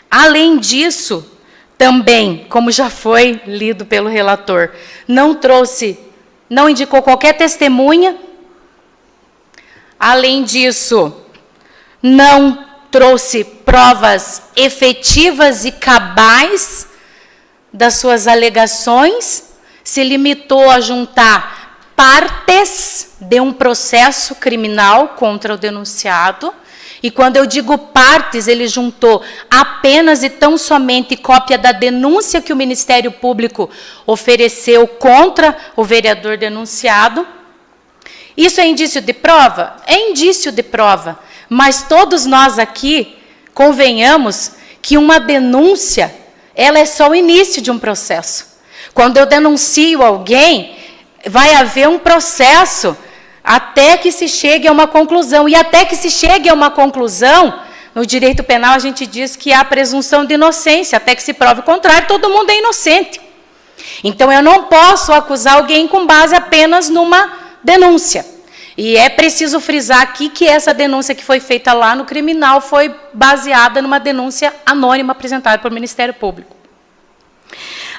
S4: Além disso, também, como já foi lido pelo relator, não indicou qualquer testemunha. Além disso, não trouxe provas efetivas e cabais das suas alegações, se limitou a juntar partes de um processo criminal contra o denunciado. E quando eu digo partes, ele juntou apenas e tão somente cópia da denúncia que o Ministério Público ofereceu contra o vereador denunciado. Isso é indício de prova? É indício de prova. Mas todos nós aqui convenhamos que uma denúncia, ela é só o início de um processo. Quando eu denuncio alguém, vai haver um processo até que se chegue a uma conclusão. E até que se chegue a uma conclusão, no direito penal a gente diz que há presunção de inocência. Até que se prove o contrário, todo mundo é inocente. Então eu não posso acusar alguém com base apenas numa denúncia. E é preciso frisar aqui que essa denúncia que foi feita lá no criminal foi baseada numa denúncia anônima apresentada pelo Ministério Público.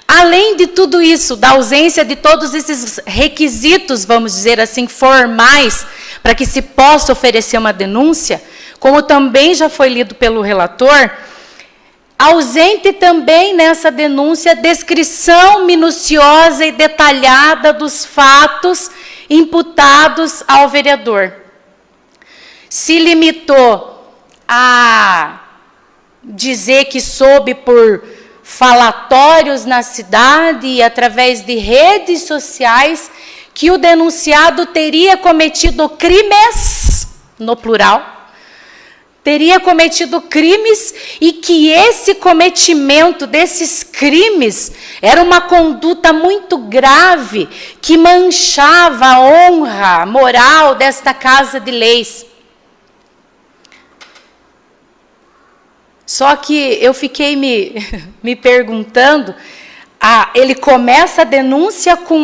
S4: Além de tudo isso, da ausência de todos esses requisitos, vamos dizer assim, formais, para que se possa oferecer uma denúncia, como também já foi lido pelo relator, ausente também nessa denúncia descrição minuciosa e detalhada dos fatos imputados ao vereador. Se limitou a dizer que soube por falatórios na cidade e através de redes sociais que o denunciado teria cometido crimes, no plural, teria cometido crimes e que esse cometimento desses crimes era uma conduta muito grave que manchava a honra moral desta Casa de Leis. Só que eu fiquei me perguntando, ele começa a denúncia com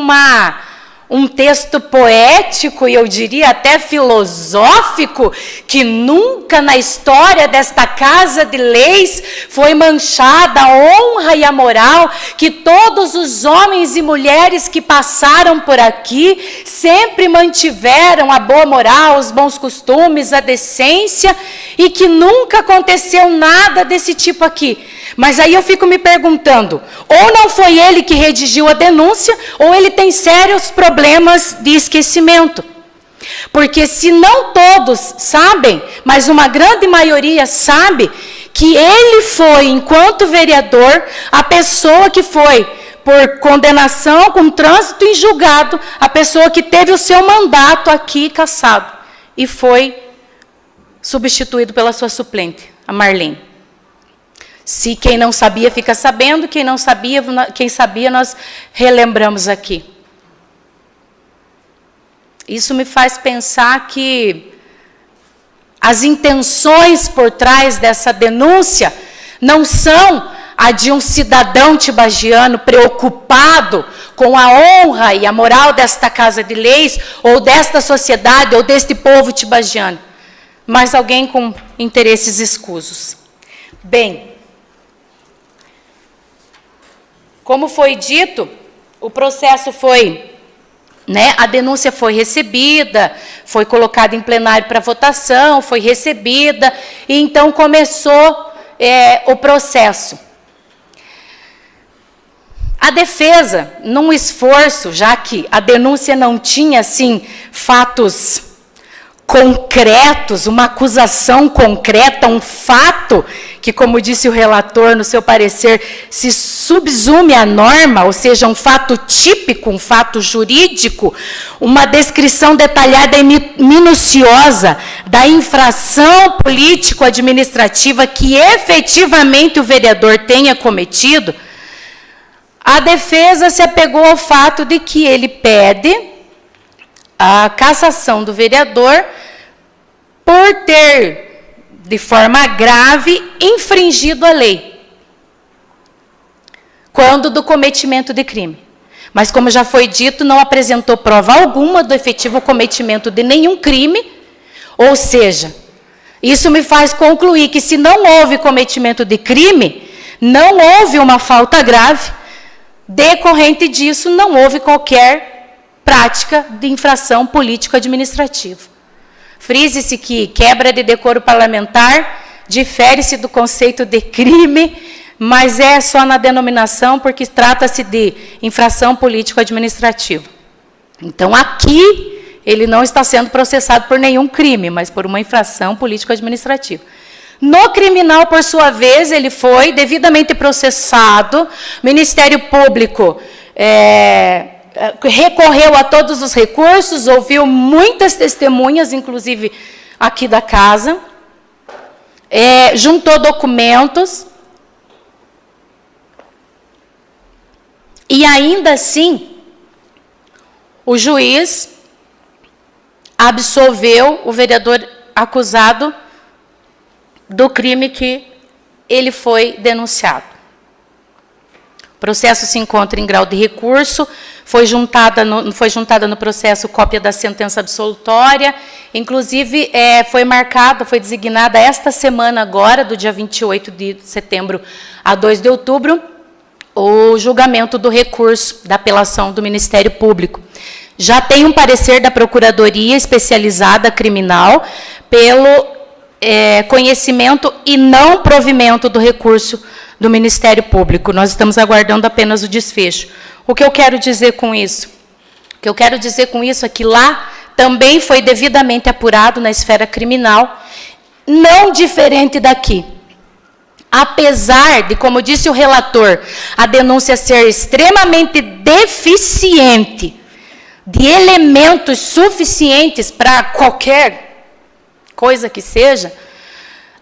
S4: um texto poético, e eu diria até filosófico, que nunca na história desta Casa de Leis foi manchada a honra e a moral, que todos os homens e mulheres que passaram por aqui sempre mantiveram a boa moral, os bons costumes, a decência, e que nunca aconteceu nada desse tipo aqui. Mas aí eu fico me perguntando, ou não foi ele que redigiu a denúncia, ou ele tem sérios problemas de esquecimento. Porque se não todos sabem, mas uma grande maioria sabe, que ele foi, enquanto vereador, a pessoa que foi, por condenação com trânsito em julgado, a pessoa que teve o seu mandato aqui cassado, e foi substituído pela sua suplente, a Marlene. Se quem não sabia fica sabendo, quem não sabia, quem sabia nós relembramos aqui. Isso me faz pensar que as intenções por trás dessa denúncia não são a de um cidadão tibagiano preocupado com a honra e a moral desta Casa de Leis, ou desta sociedade, ou deste povo tibagiano, mas alguém com interesses escusos. Bem, como foi dito, o processo foi, a denúncia foi recebida, foi colocada em plenário para votação, foi recebida, e então começou o processo. A defesa, num esforço, já que a denúncia não tinha, assim, fatos concretos, uma acusação concreta, um fato que, como disse o relator no seu parecer, se subsume à norma, ou seja, um fato típico, um fato jurídico, uma descrição detalhada e minuciosa da infração político-administrativa que efetivamente o vereador tenha cometido, a defesa se apegou ao fato de que ele pede a cassação do vereador por ter, de forma grave, infringido a lei, quando do cometimento de crime. Mas, como já foi dito, não apresentou prova alguma do efetivo cometimento de nenhum crime, ou seja, isso me faz concluir que, se não houve cometimento de crime, não houve uma falta grave, decorrente disso, não houve qualquer prática de infração político-administrativa. Frise-se que quebra de decoro parlamentar difere-se do conceito de crime mas é só na denominação, porque trata-se de infração político-administrativa. Então, aqui, ele não está sendo processado por nenhum crime, mas por uma infração político-administrativa. No criminal, por sua vez, ele foi devidamente processado, o Ministério Público recorreu a todos os recursos, ouviu muitas testemunhas, inclusive aqui da casa, juntou documentos, e ainda assim, o juiz absolveu o vereador acusado do crime que ele foi denunciado. O processo se encontra em grau de recurso, foi juntada no processo cópia da sentença absolutória, inclusive foi designada esta semana agora, do dia 28 de setembro a 2 de outubro, o julgamento do recurso da apelação do Ministério Público. Já tem um parecer da Procuradoria Especializada Criminal pelo conhecimento e não provimento do recurso do Ministério Público. Nós estamos aguardando apenas o desfecho. O que eu quero dizer com isso? O que eu quero dizer com isso é que lá também foi devidamente apurado na esfera criminal, não diferente daqui. Apesar de, como disse o relator, a denúncia ser extremamente deficiente de elementos suficientes para qualquer coisa que seja,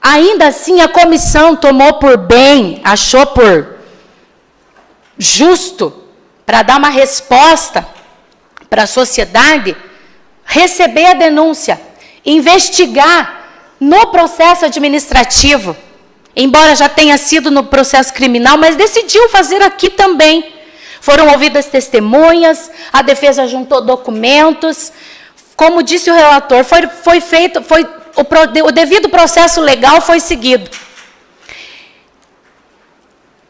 S4: ainda assim a comissão tomou por bem, achou por justo, para dar uma resposta para a sociedade, receber a denúncia, investigar no processo administrativo, embora já tenha sido no processo criminal, mas decidiu fazer aqui também. Foram ouvidas testemunhas, a defesa juntou documentos, como disse o relator, o devido processo legal foi seguido.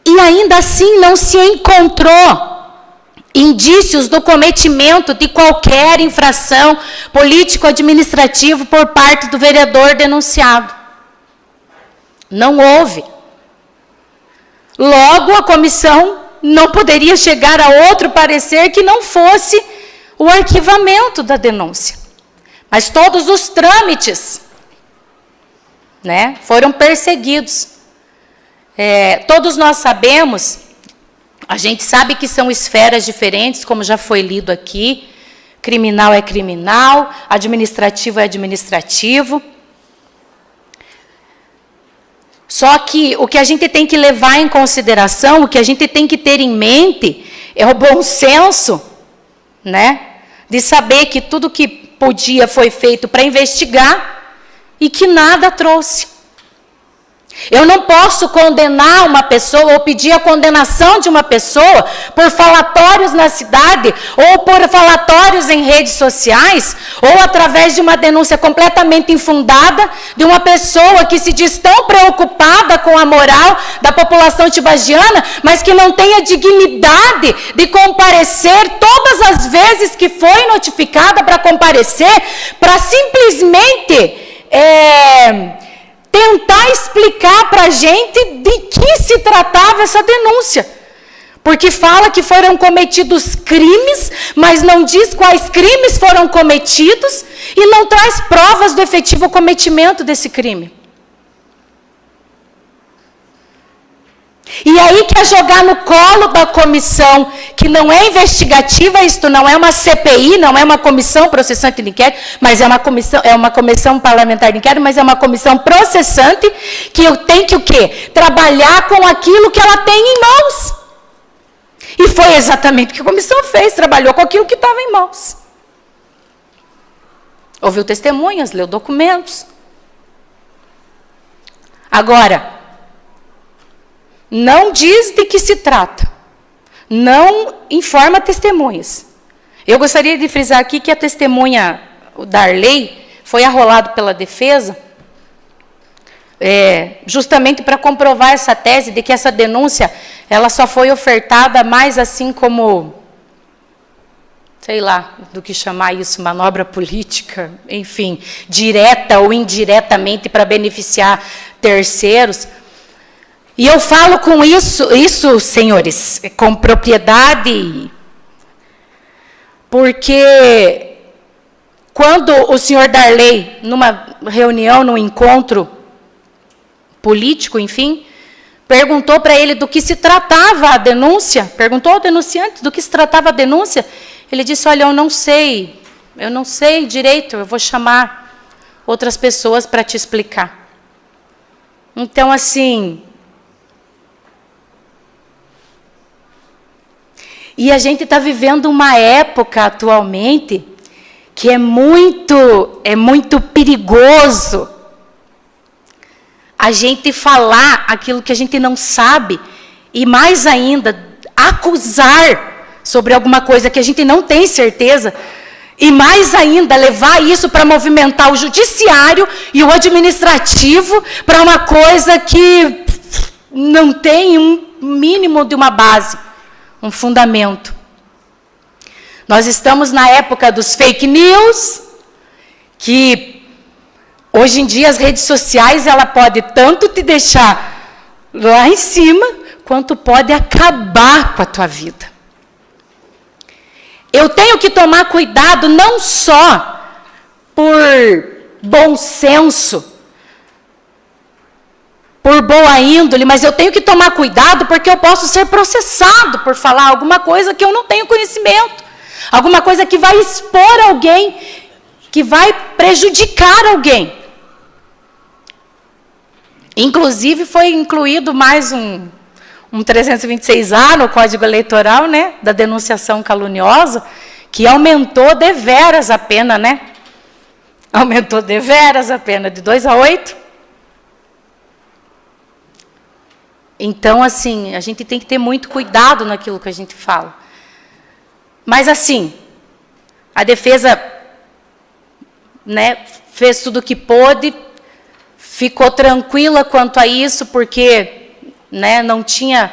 S4: E ainda assim não se encontrou indícios do cometimento de qualquer infração político-administrativa por parte do vereador denunciado. Não houve. Logo, a comissão não poderia chegar a outro parecer que não fosse o arquivamento da denúncia. Mas todos os trâmites, foram perseguidos. Todos nós sabemos, a gente sabe que são esferas diferentes, como já foi lido aqui. Criminal é criminal, administrativo é administrativo. Só que o que a gente tem que levar em consideração, o que a gente tem que ter em mente, é o bom senso, de saber que tudo que podia foi feito para investigar e que nada trouxe. Eu não posso condenar uma pessoa ou pedir a condenação de uma pessoa por falatórios na cidade ou por falatórios em redes sociais ou através de uma denúncia completamente infundada de uma pessoa que se diz tão preocupada com a moral da população tibagiana, mas que não tem a dignidade de comparecer todas as vezes que foi notificada para comparecer, para simplesmente tentar explicar para a gente de que se tratava essa denúncia. Porque fala que foram cometidos crimes, mas não diz quais crimes foram cometidos e não traz provas do efetivo cometimento desse crime. E aí quer jogar no colo da comissão, que não é investigativa, isto não é uma CPI, não é uma comissão processante de inquérito, mas é uma comissão parlamentar de inquérito, mas é uma comissão processante, que tem que o quê? Trabalhar com aquilo que ela tem em mãos. E foi exatamente o que a comissão fez, trabalhou com aquilo que estava em mãos. Ouviu testemunhas, leu documentos. Agora, não diz de que se trata, não informa testemunhas. Eu gostaria de frisar aqui que a testemunha, o Darley, foi arrolado pela defesa, justamente para comprovar essa tese de que essa denúncia, ela só foi ofertada mais assim como, sei lá, do que chamar isso, manobra política, enfim, direta ou indiretamente para beneficiar terceiros. E eu falo com isso, senhores, com propriedade, porque quando o senhor Darley, numa reunião, num encontro político, enfim, perguntou para ele do que se tratava a denúncia, perguntou ao denunciante do que se tratava a denúncia, ele disse, olha, eu não sei direito, eu vou chamar outras pessoas para te explicar. Então, assim, e a gente está vivendo uma época atualmente que é muito perigoso a gente falar aquilo que a gente não sabe e, mais ainda, acusar sobre alguma coisa que a gente não tem certeza e, mais ainda, levar isso para movimentar o judiciário e o administrativo para uma coisa que não tem um mínimo de uma base, um fundamento. Nós estamos na época dos fake news, que hoje em dia as redes sociais, ela pode tanto te deixar lá em cima, quanto pode acabar com a tua vida. Eu tenho que tomar cuidado não só por bom senso, por boa índole, mas eu tenho que tomar cuidado porque eu posso ser processado por falar alguma coisa que eu não tenho conhecimento. Alguma coisa que vai expor alguém, que vai prejudicar alguém. Inclusive, foi incluído mais um 326A no Código Eleitoral, né, da denunciação caluniosa, que aumentou deveras a pena, né? Aumentou deveras a pena, de 2 a 8. Então, assim, a gente tem que ter muito cuidado naquilo que a gente fala. Mas, assim, a defesa, né, fez tudo o que pôde, ficou tranquila quanto a isso, porque, né, não tinha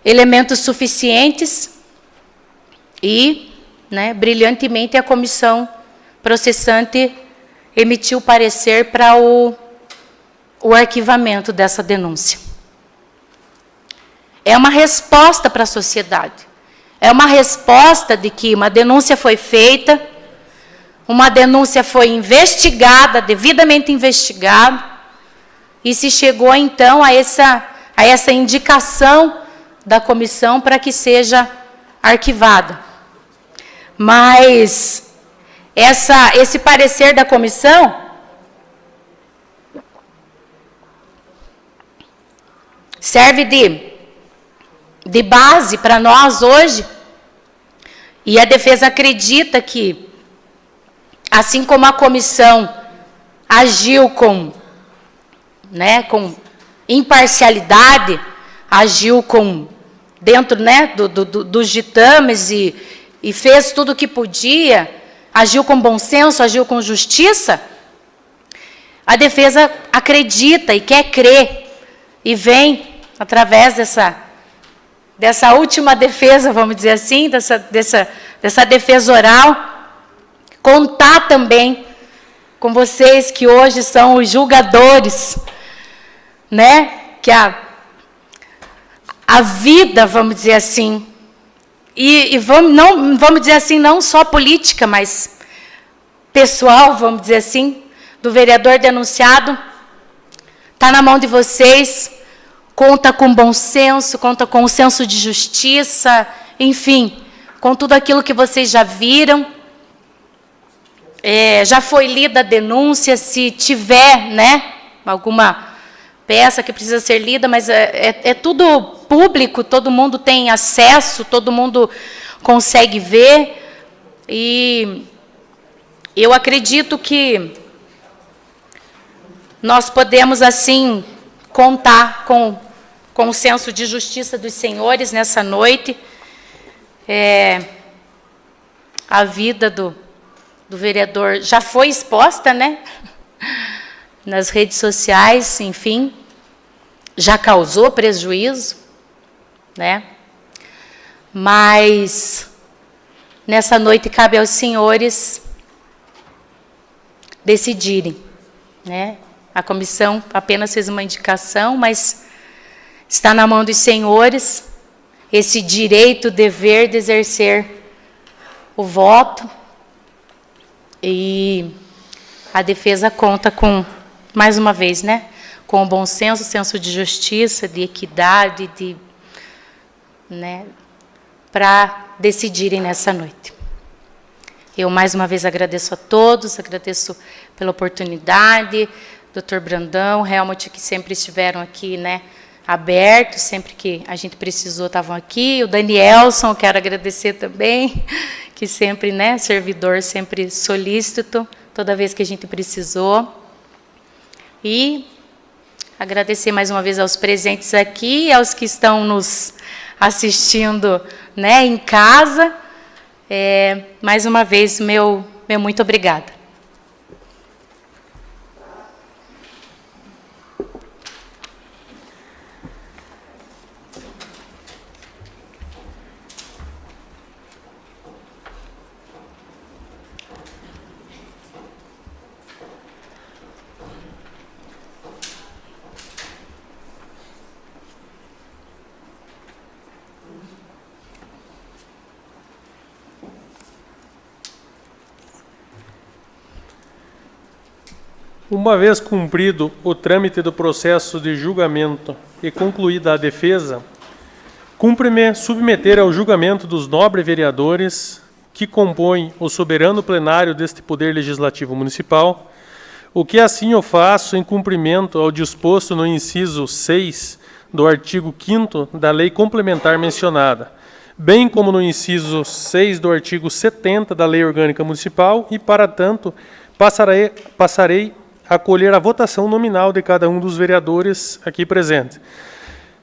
S4: elementos suficientes e, né, brilhantemente, a comissão processante emitiu parecer para o arquivamento dessa denúncia. É uma resposta para a sociedade. É uma resposta de que uma denúncia foi feita, uma denúncia foi investigada, devidamente investigada, e se chegou, então, a essa indicação da comissão para que seja arquivada. Mas esse parecer da comissão serve de base para nós hoje, e a defesa acredita que, assim como a comissão agiu com imparcialidade, agiu dentro, né, dos ditames e fez tudo o que podia, agiu com bom senso, agiu com justiça, a defesa acredita e quer crer, e vem, através dessa última defesa, vamos dizer assim, dessa defesa oral, contar também com vocês que hoje são os julgadores, né? Que a vida, vamos dizer assim, e vamos dizer assim, não só política, mas pessoal, vamos dizer assim, do vereador denunciado, está na mão de vocês. Conta com bom senso, conta com o senso de justiça, enfim, com tudo aquilo que vocês já viram. Já foi lida a denúncia, se tiver, né, alguma peça que precisa ser lida, mas é tudo público, todo mundo tem acesso, todo mundo consegue ver. E eu acredito que nós podemos, assim, contar com o senso de justiça dos senhores nessa noite. A vida do vereador já foi exposta, né, nas redes sociais, enfim, já causou prejuízo, né, mas nessa noite cabe aos senhores decidirem, né. A comissão apenas fez uma indicação, mas Está na mão dos senhores esse direito, dever de exercer o voto. E a defesa conta com, mais uma vez, né, com o bom senso, senso de justiça, de equidade, né, para decidirem nessa noite. Eu, mais uma vez, agradeço a todos, agradeço pela oportunidade, Dr. Brandão, Helmut, que sempre estiveram aqui, né, abertos, sempre que a gente precisou, estavam aqui. O Danielson, quero agradecer também, que sempre, né, servidor, sempre solícito, toda vez que a gente precisou. E agradecer mais uma vez aos presentes aqui e aos que estão nos assistindo, né, em casa. Mais uma vez, meu muito obrigada.
S1: Uma vez cumprido o trâmite do processo de julgamento e concluída a defesa, cumpre-me submeter ao julgamento dos nobres vereadores que compõem o soberano plenário deste Poder Legislativo Municipal, o que assim eu faço em cumprimento ao disposto no inciso 6 do artigo 5º da lei complementar mencionada, bem como no inciso 6 do artigo 70 da Lei Orgânica Municipal e, para tanto, passarei a colher a votação nominal de cada um dos vereadores aqui presentes.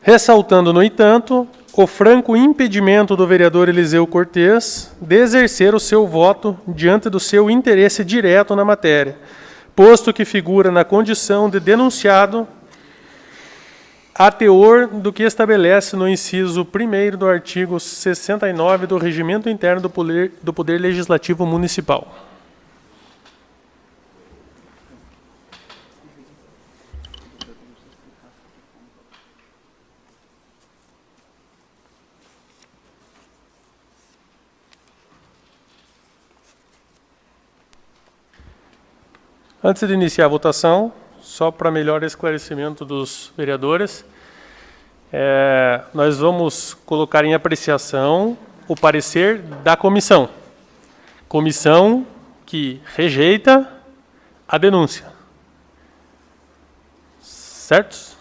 S1: Ressaltando, no entanto, o franco impedimento do vereador Eliseu Cortes de exercer o seu voto diante do seu interesse direto na matéria, posto que figura na condição de denunciado a teor do que estabelece no inciso 1º do artigo 69 do Regimento Interno do Poder Legislativo Municipal. Antes de iniciar a votação, só para melhor esclarecimento dos vereadores, nós vamos colocar em apreciação o parecer da comissão. Comissão que rejeita a denúncia. Certo?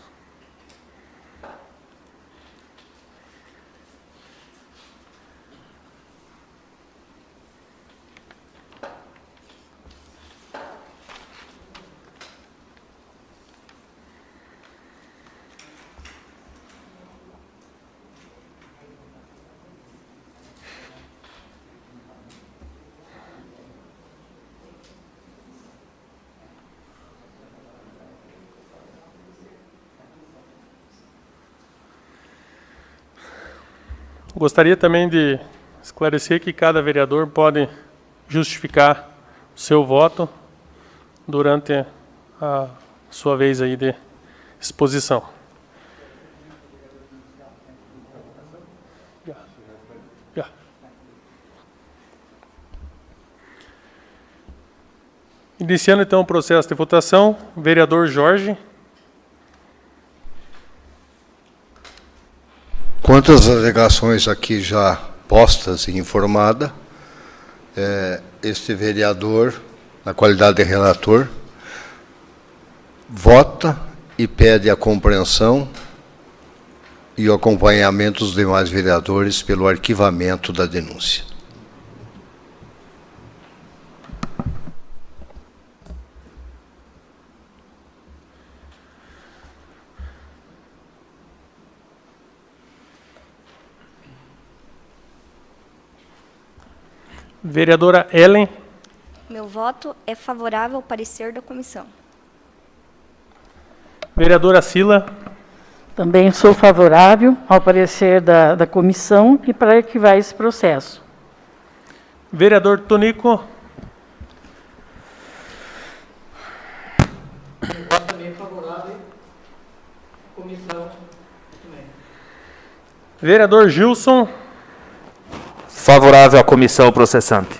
S1: Gostaria também de esclarecer que cada vereador pode justificar o seu voto durante a sua vez aí de exposição. Iniciando então o processo de votação, vereador Jorge.
S6: Quanto às alegações aqui já postas e informadas, este vereador, na qualidade de relator, vota e pede a compreensão e o acompanhamento dos demais vereadores pelo arquivamento da denúncia.
S1: Vereadora Ellen.
S7: Meu voto é favorável ao parecer da comissão.
S1: Vereadora Sila.
S8: Também sou favorável ao parecer da comissão e para arquivar esse processo.
S1: Vereador Tonico.
S9: Voto também favorável à comissão também.
S1: Vereador Gilson.
S9: Favorável à comissão processante.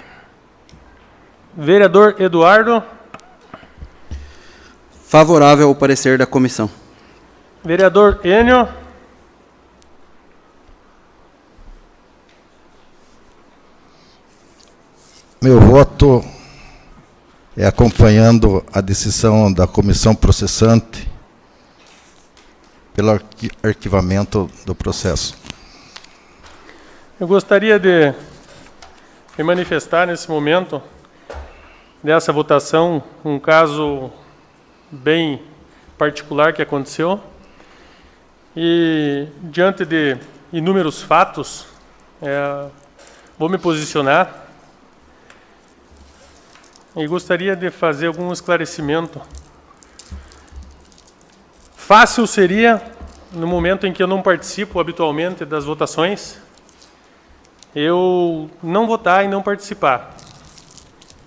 S1: Vereador Eduardo.
S5: Favorável ao parecer da comissão.
S1: Vereador Enio.
S2: Meu voto é acompanhando a decisão da comissão processante pelo arquivamento do processo.
S1: Eu gostaria de me manifestar nesse momento dessa votação, um caso bem particular que aconteceu. E, diante de inúmeros fatos, vou me posicionar e gostaria de fazer algum esclarecimento. Fácil seria, no momento em que eu não participo habitualmente das votações, eu não votar e não participar.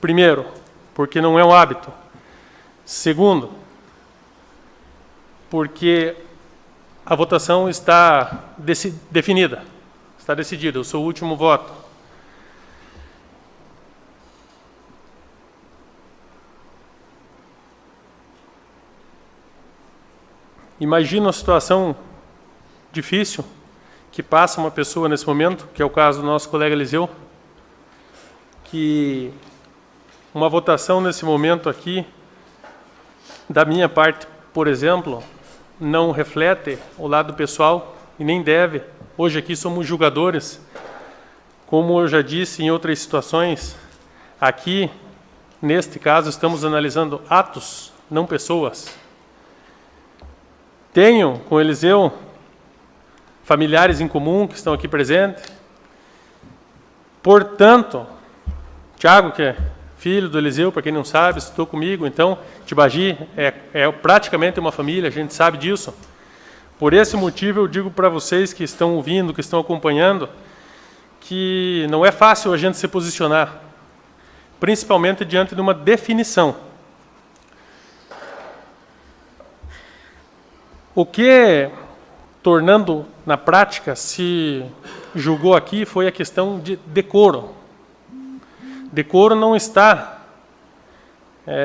S1: Primeiro, porque não é um hábito. Segundo, porque a votação está definida, está decidida, eu sou o último voto. Imagina uma situação difícil que passa uma pessoa nesse momento, que é o caso do nosso colega Eliseu, que uma votação nesse momento aqui, da minha parte, por exemplo, não reflete o lado pessoal e nem deve. Hoje aqui somos julgadores, como eu já disse em outras situações, aqui, neste caso, estamos analisando atos, não pessoas. Tenho com Eliseu familiares em comum que estão aqui presentes. Portanto, Tiago, que é filho do Eliseu, para quem não sabe, estou comigo, então, Tibagi é praticamente uma família, a gente sabe disso. Por esse motivo, eu digo para vocês que estão ouvindo, que estão acompanhando, que não é fácil a gente se posicionar, principalmente diante de uma definição. O que, tornando na prática, se julgou aqui foi a questão de decoro. Decoro não está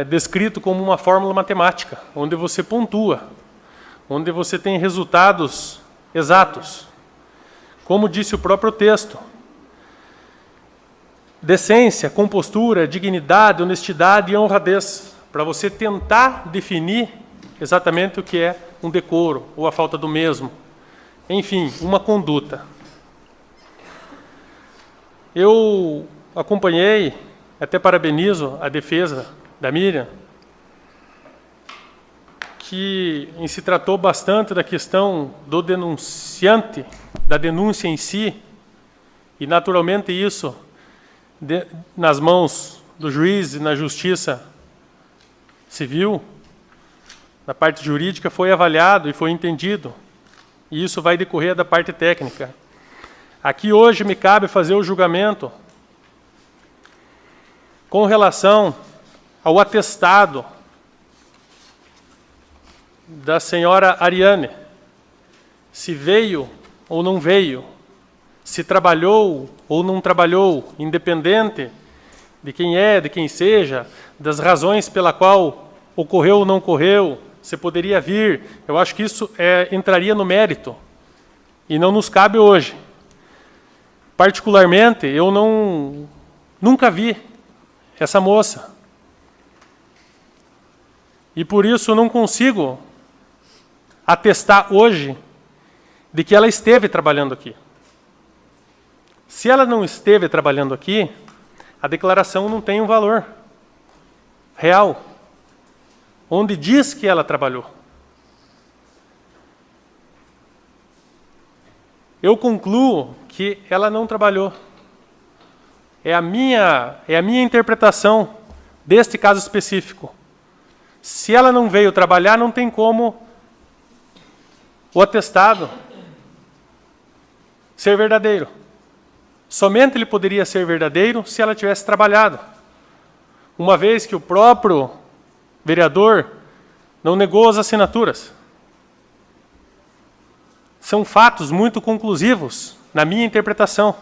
S1: descrito como uma fórmula matemática, onde você pontua, onde você tem resultados exatos. Como disse o próprio texto, decência, compostura, dignidade, honestidade e honradez, para você tentar definir exatamente o que é um decoro, ou a falta do mesmo. Enfim, uma conduta. Eu acompanhei, até parabenizo a defesa da Miriam, que se tratou bastante da questão do denunciante, da denúncia em si, e naturalmente isso, nas mãos do juiz e na justiça civil, na parte jurídica, foi avaliado e foi entendido. E isso vai decorrer da parte técnica. Aqui hoje me cabe fazer o julgamento com relação ao atestado da senhora Ariane, se veio ou não veio, se trabalhou ou não trabalhou, independente de quem é, de quem seja, das razões pela qual ocorreu ou não ocorreu, você poderia vir. Eu acho que isso entraria no mérito e não nos cabe hoje. Particularmente, eu nunca vi essa moça. E por isso não consigo atestar hoje de que ela esteve trabalhando aqui. Se ela não esteve trabalhando aqui, a declaração não tem um valor real, onde diz que ela trabalhou. Eu concluo que ela não trabalhou. É a minha interpretação deste caso específico. Se ela não veio trabalhar, não tem como o atestado ser verdadeiro. Somente ele poderia ser verdadeiro se ela tivesse trabalhado. Uma vez que o próprio vereador não negou as assinaturas. são fatos muito conclusivos, na minha interpretação.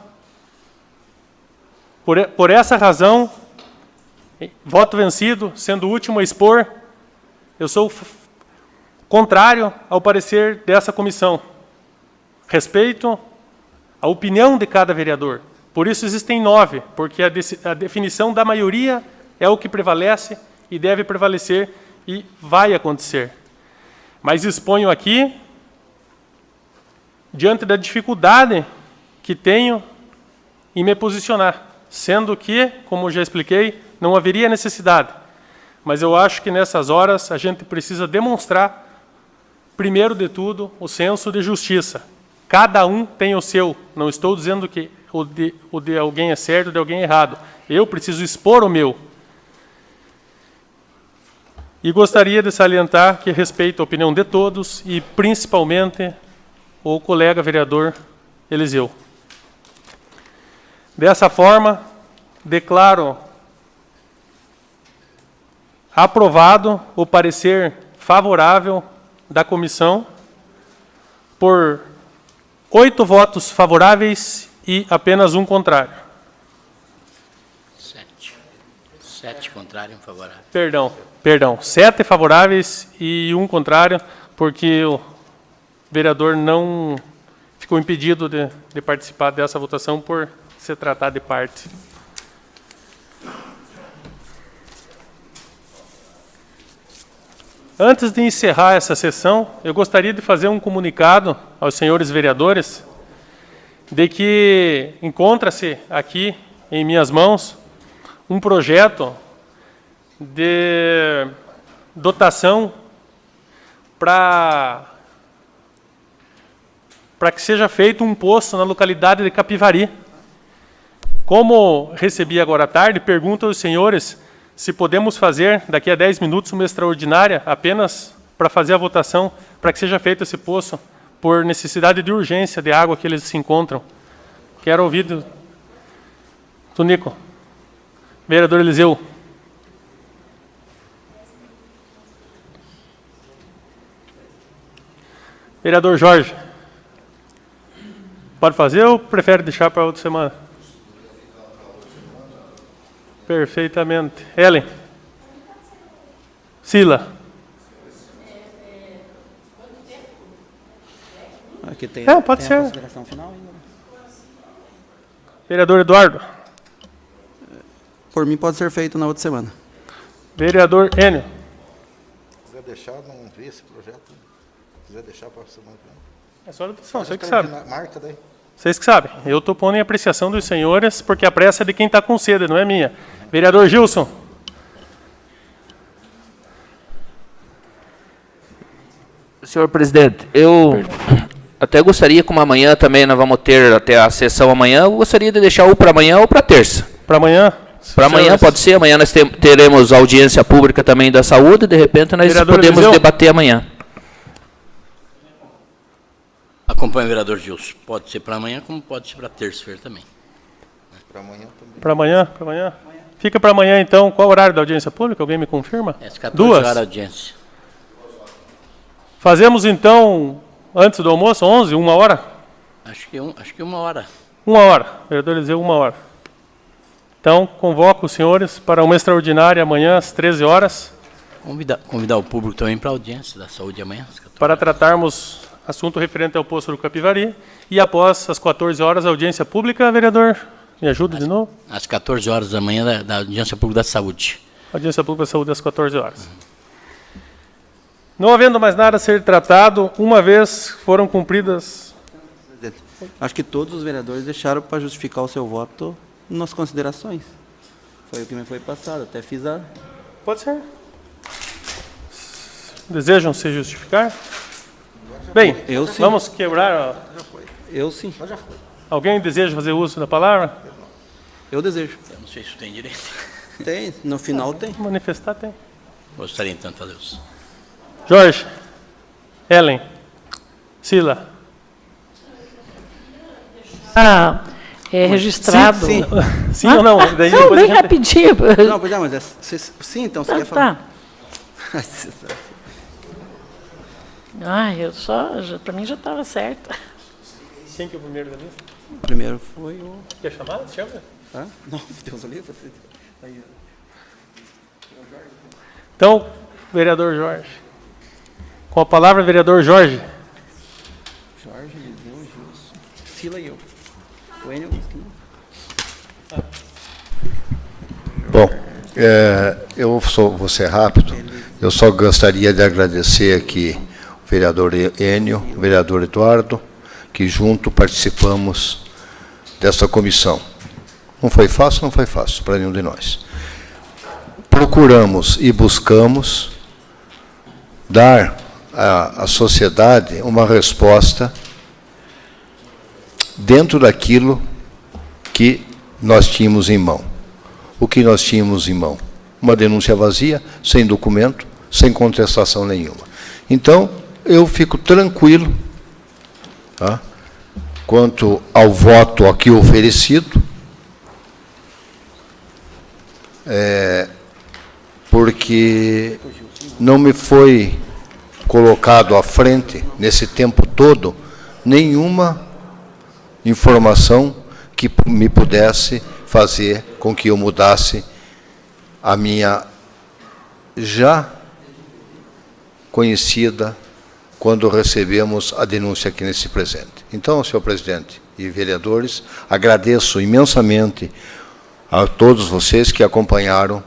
S1: Por essa razão, voto vencido, sendo o último a expor, eu sou contrário ao parecer dessa comissão. Respeito a opinião de cada vereador. Por isso existem 9, porque a definição da maioria é o que prevalece e deve prevalecer e vai acontecer. Mas exponho aqui, diante da dificuldade que tenho em me posicionar, sendo que, como já expliquei, não haveria necessidade. Mas eu acho que nessas horas a gente precisa demonstrar, primeiro de tudo, o senso de justiça. Cada um tem o seu. Não estou dizendo que o de alguém é certo, o de alguém é errado. Eu preciso expor o meu. E gostaria de salientar que respeito a opinião de todos e, principalmente, o colega vereador Eliseu. Dessa forma, declaro aprovado o parecer favorável da comissão por 8 votos favoráveis e apenas um contrário.
S3: 7 contrário e um favorável.
S1: Perdão. 7 favoráveis e um contrário, porque o vereador não ficou impedido de participar dessa votação por se tratar de parte. Antes de encerrar essa sessão, eu gostaria de fazer um comunicado aos senhores vereadores de que encontra-se aqui em minhas mãos um projeto de dotação para que seja feito um poço na localidade de Capivari. Como recebi agora à tarde, pergunto aos senhores se podemos fazer, daqui a 10 minutos, uma extraordinária, apenas para fazer a votação, para que seja feito esse poço, por necessidade de urgência de água que eles se encontram. Quero ouvir do Nico. Vereador Eliseu. Vereador Jorge. Pode fazer ou prefere deixar para outra semana? Perfeitamente. Ellen. Sila.
S5: Aqui tem,
S1: pode
S5: tem
S1: ser.
S5: a consideração final ainda.
S1: Vereador Eduardo.
S5: Por mim pode ser feito na outra semana.
S1: Vereador Enio.
S2: Se quiser deixar, não vi esse projeto. Se quiser deixar para a semana que vem.
S1: É só a votação, você que sabe.
S2: Marca daí.
S1: Vocês que sabem. Eu estou pondo em apreciação dos senhores, porque a pressa é de quem está com sede, não é minha. Vereador Gilson.
S9: Senhor presidente, eu até gostaria, como amanhã também nós vamos ter até a sessão amanhã, eu gostaria de deixar ou para amanhã ou para terça.
S1: Para amanhã?
S9: Para amanhã pode ser, amanhã nós teremos audiência pública também da saúde, de repente nós
S1: Vereador
S9: podemos
S1: Eliseu?
S9: debater amanhã.
S3: Acompanha o vereador Gilson. Pode ser para amanhã, como pode ser para terça-feira também.
S2: Para amanhã também.
S1: Para amanhã? Para amanhã? Fica para amanhã, então. Qual o horário da audiência pública? Alguém me confirma?
S3: Às 14
S1: 2.
S3: horas a audiência.
S1: Fazemos, então, antes do almoço, 11, 1 hora?
S3: Acho que 1 hora.
S1: 1 hora. Vereador Eliseu, 1 hora. Então, convoco os senhores para uma extraordinária amanhã, às 13 horas,
S3: Convidar o público também para a audiência da saúde amanhã. Às 14
S1: para
S3: horas.
S1: tratarmos assunto referente ao poço do Capivari. E após as 14 horas, audiência pública, vereador, me ajuda de novo?
S3: Às 14 horas da manhã da audiência pública da saúde.
S1: Audiência pública da saúde às 14 horas. Não havendo mais nada a ser tratado, uma vez foram cumpridas...
S5: Presidente, acho que todos os vereadores deixaram para justificar o seu voto nas considerações. Foi o que me foi passado, até fiz a...
S1: Pode ser. Desejam se justificar? Bem,
S5: Eu sim.
S1: vamos quebrar...
S5: Eu sim.
S1: Alguém deseja fazer uso da palavra?
S5: Eu desejo.
S3: Eu não sei se tem direito.
S5: Tem, no final tem.
S1: Manifestar tem.
S3: Gostaria então de fazer isso.
S1: Jorge, Ellen, Sila.
S8: É registrado.
S5: Sim,
S1: Sim ou não? Daí
S8: Não,
S1: depois a
S8: bem
S1: gente-
S8: rapidinho.
S5: Não, pois é, mas sim, então você quer falar.
S8: Tá. Para mim já estava certo.
S1: Quem que é o primeiro da lista?
S5: O primeiro foi o...
S1: Quer chamar? Chama.
S5: Hã? Não, Deus ali. Aí.
S1: Então, vereador Jorge. Com a palavra, vereador Jorge.
S5: Jorge, Eliseu, Gilson, Fila e eu. O Enio,
S6: Bom, vou ser rápido. Eu só gostaria de agradecer aqui o vereador Enio, o vereador Eduardo, que junto participamos dessa comissão. Não foi fácil para nenhum de nós. Procuramos e buscamos dar à sociedade uma resposta dentro daquilo que nós tínhamos em mão. O que nós tínhamos em mão? Uma denúncia vazia, sem documento, sem contestação nenhuma. Então, eu fico tranquilo, tá, quanto ao voto aqui oferecido, porque não me foi colocado à frente, nesse tempo todo, nenhuma informação que me pudesse fazer com que eu mudasse a minha já conhecida quando recebemos a denúncia aqui nesse presente. Então, senhor presidente e vereadores, agradeço imensamente a todos vocês que acompanharam,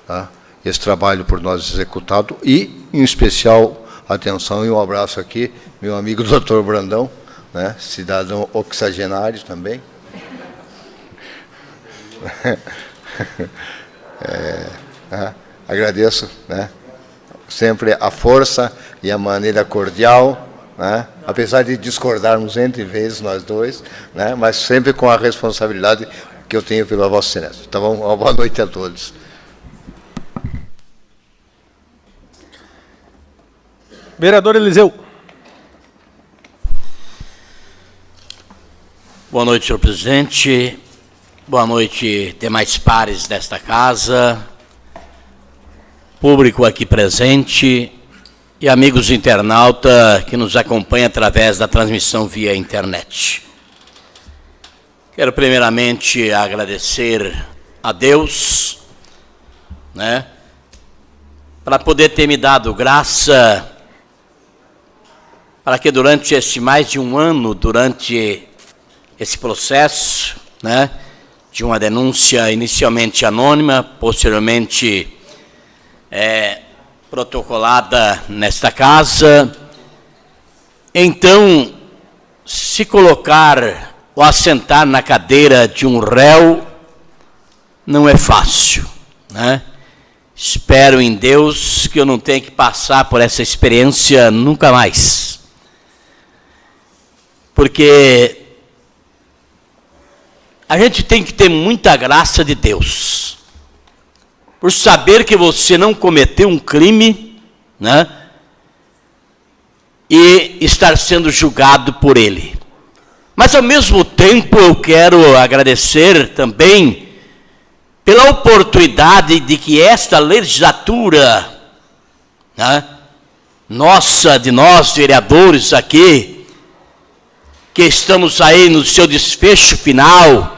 S6: tá, esse trabalho por nós executado e, em especial, atenção e um abraço aqui, meu amigo doutor Brandão, né, cidadão oxigenário também. Agradeço, né, sempre a força e a maneira cordial, né, apesar de discordarmos entre vezes nós dois, né, mas sempre com a responsabilidade que eu tenho pela Vossa Excelência. Então, uma boa noite a todos.
S1: Vereador Eliseu.
S3: Boa noite, senhor presidente. Boa noite, demais pares desta casa, público aqui presente e amigos internautas que nos acompanham através da transmissão via internet. Quero primeiramente agradecer a Deus, né, para poder ter me dado graça para que durante este mais de um ano, durante esse processo, né, de uma denúncia inicialmente anônima, posteriormente protocolada nesta casa, então, se colocar ou assentar na cadeira de um réu não é fácil, né? Espero em Deus que eu não tenha que passar por essa experiência nunca mais. Porque a gente tem que ter muita graça de Deus, por saber que você não cometeu um crime, né, e estar sendo julgado por ele. Mas, ao mesmo tempo, eu quero agradecer também pela oportunidade de que esta legislatura, né, de nós vereadores aqui, que estamos aí no seu desfecho final,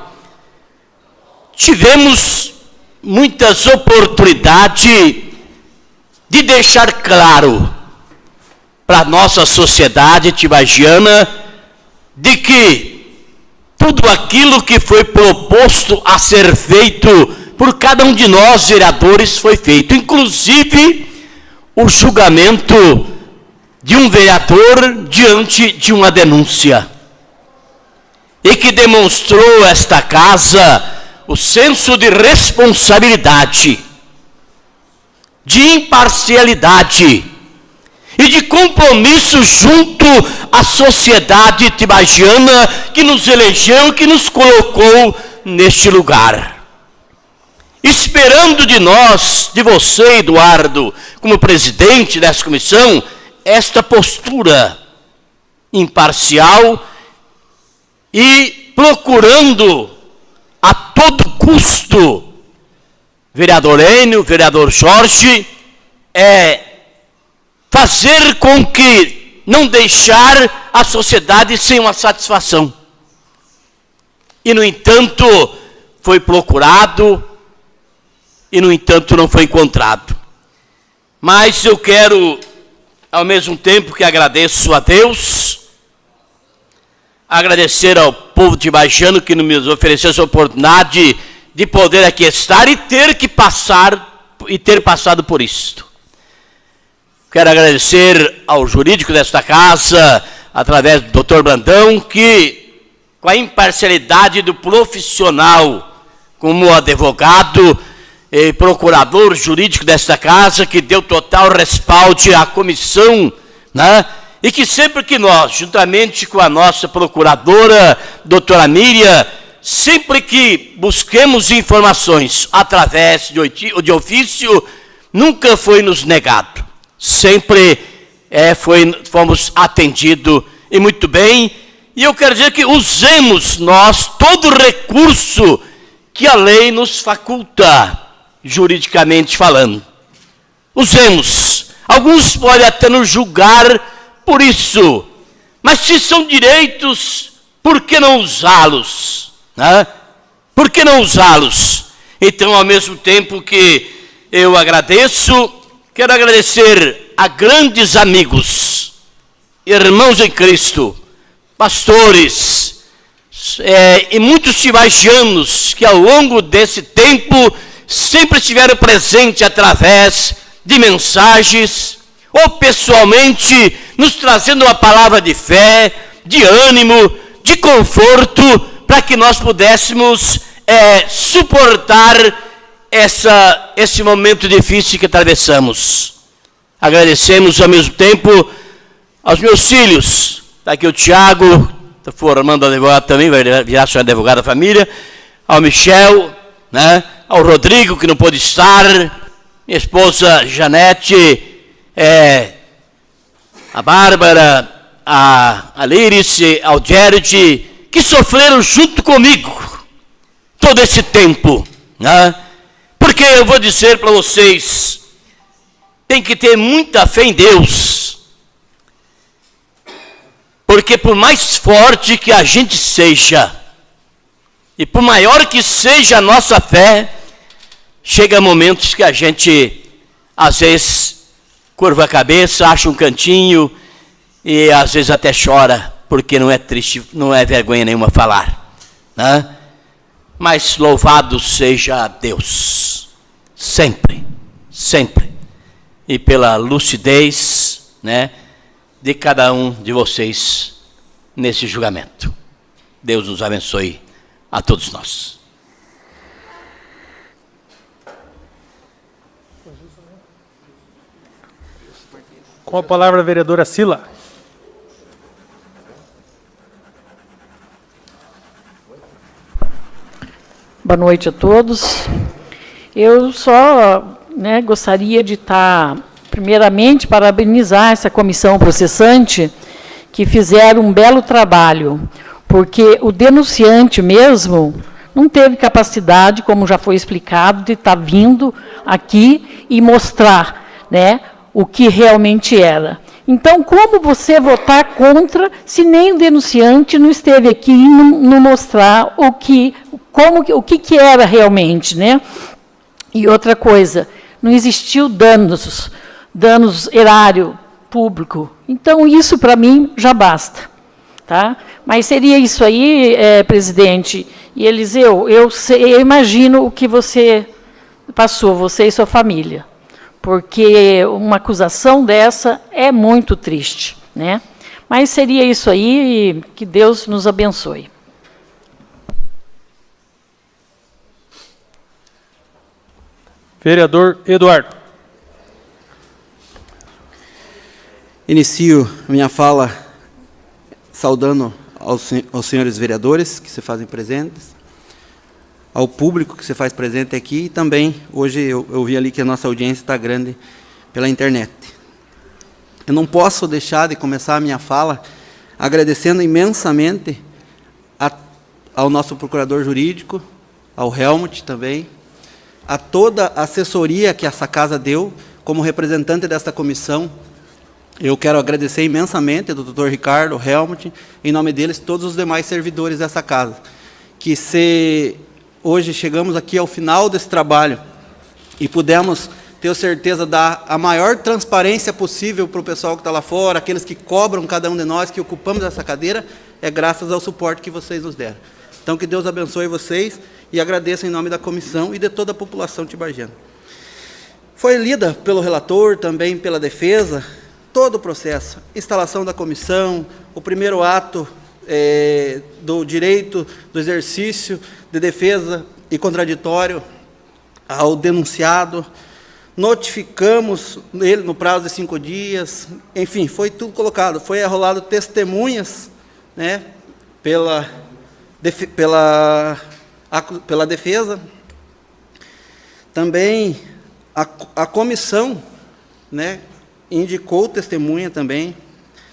S3: tivemos muitas oportunidades de deixar claro para a nossa sociedade tibagiana de que tudo aquilo que foi proposto a ser feito por cada um de nós, vereadores, foi feito. Inclusive, o julgamento de um vereador diante de uma denúncia. E que demonstrou esta casa o senso de responsabilidade, de imparcialidade e de compromisso junto à sociedade tibagiana que nos elegeu, que nos colocou neste lugar. Esperando de nós, de você, Eduardo, como presidente dessa comissão, esta postura imparcial e procurando a todo custo, vereador Enio, vereador Jorge, fazer com que não deixar a sociedade sem uma satisfação. E, no entanto, foi procurado e, no entanto, não foi encontrado. Mas eu quero, ao mesmo tempo que agradeço a Deus, agradecer ao povo tibajano que nos ofereceu essa oportunidade de poder aqui estar e ter passado por isto. Quero agradecer ao jurídico desta casa, através do Dr. Brandão, que, com a imparcialidade do profissional, como advogado e procurador jurídico desta casa, que deu total respaldo à comissão, né? E que sempre que nós, juntamente com a nossa procuradora, doutora Miriam, sempre que busquemos informações através de ofício, nunca foi nos negado. Sempre fomos atendidos e muito bem. E eu quero dizer que usemos nós todo o recurso que a lei nos faculta, juridicamente falando. Usemos. Alguns podem até nos julgar por isso, mas se são direitos, por que não usá-los? Né? Por que não usá-los? Então, ao mesmo tempo que eu agradeço, quero agradecer a grandes amigos, irmãos em Cristo, pastores e muitos tibajanos que ao longo desse tempo sempre estiveram presentes através de mensagens ou pessoalmente nos trazendo uma palavra de fé, de ânimo, de conforto, para que nós pudéssemos suportar esse momento difícil que atravessamos. Agradecemos ao mesmo tempo aos meus filhos. Está aqui o Tiago, está formando advogado também, vai virar seu advogado da família. Ao Michel, né? Ao Rodrigo, que não pôde estar. Minha esposa Janete, a Bárbara, a Lírice, ao Jared, que sofreram junto comigo todo esse tempo, né? Porque eu vou dizer para vocês, tem que ter muita fé em Deus, porque por mais forte que a gente seja, e por maior que seja a nossa fé, chega momentos que a gente, às vezes, curva a cabeça, acha um cantinho, e às vezes até chora, porque não é triste, não é vergonha nenhuma falar, né? Mas louvado seja Deus, sempre, sempre, e pela lucidez, né, de cada um de vocês nesse julgamento. Deus nos abençoe a todos nós.
S1: Com a palavra a vereadora Sila.
S8: Boa noite a todos. Eu só gostaria de primeiramente, parabenizar essa comissão processante, que fizeram um belo trabalho, porque o denunciante mesmo não teve capacidade, como já foi explicado, de estar vindo aqui e mostrar, né, o que realmente era. Então, como você votar contra, se nem o denunciante não esteve aqui e não mostrar o que era realmente, né? E outra coisa, não existiu danos erário público. Então, isso para mim já basta, tá? Mas seria isso aí, presidente. E Eliseu, eu imagino o que você passou, você e sua família, porque uma acusação dessa é muito triste, né? Mas seria isso aí, e que Deus nos abençoe.
S1: Vereador Eduardo.
S5: Inicio minha fala saudando aos senhores vereadores que se fazem presentes, ao público que se faz presente aqui, e também, hoje eu vi ali que a nossa audiência está grande pela internet. Eu não posso deixar de começar a minha fala agradecendo imensamente ao nosso procurador jurídico, ao Helmut também, a toda a assessoria que essa casa deu, como representante desta comissão, Eu quero agradecer imensamente ao Dr. Ricardo, Helmut, em nome deles, todos os demais servidores dessa casa, que se hoje chegamos aqui ao final desse trabalho e pudemos ter certeza de dar a maior transparência possível para o pessoal que está lá fora, aqueles que cobram cada um de nós, que ocupamos essa cadeira, é graças ao suporte que vocês nos deram. Então, que Deus abençoe vocês e agradeço em nome da comissão e de toda a população tibagiana. Foi lida pelo relator, também pela defesa, todo o processo, instalação da comissão, o primeiro ato do direito do exercício de defesa e contraditório ao denunciado, notificamos ele no prazo de 5 dias, enfim, foi tudo colocado, foi arrolado testemunhas, né, pela defesa. Também a comissão, né, indicou testemunha também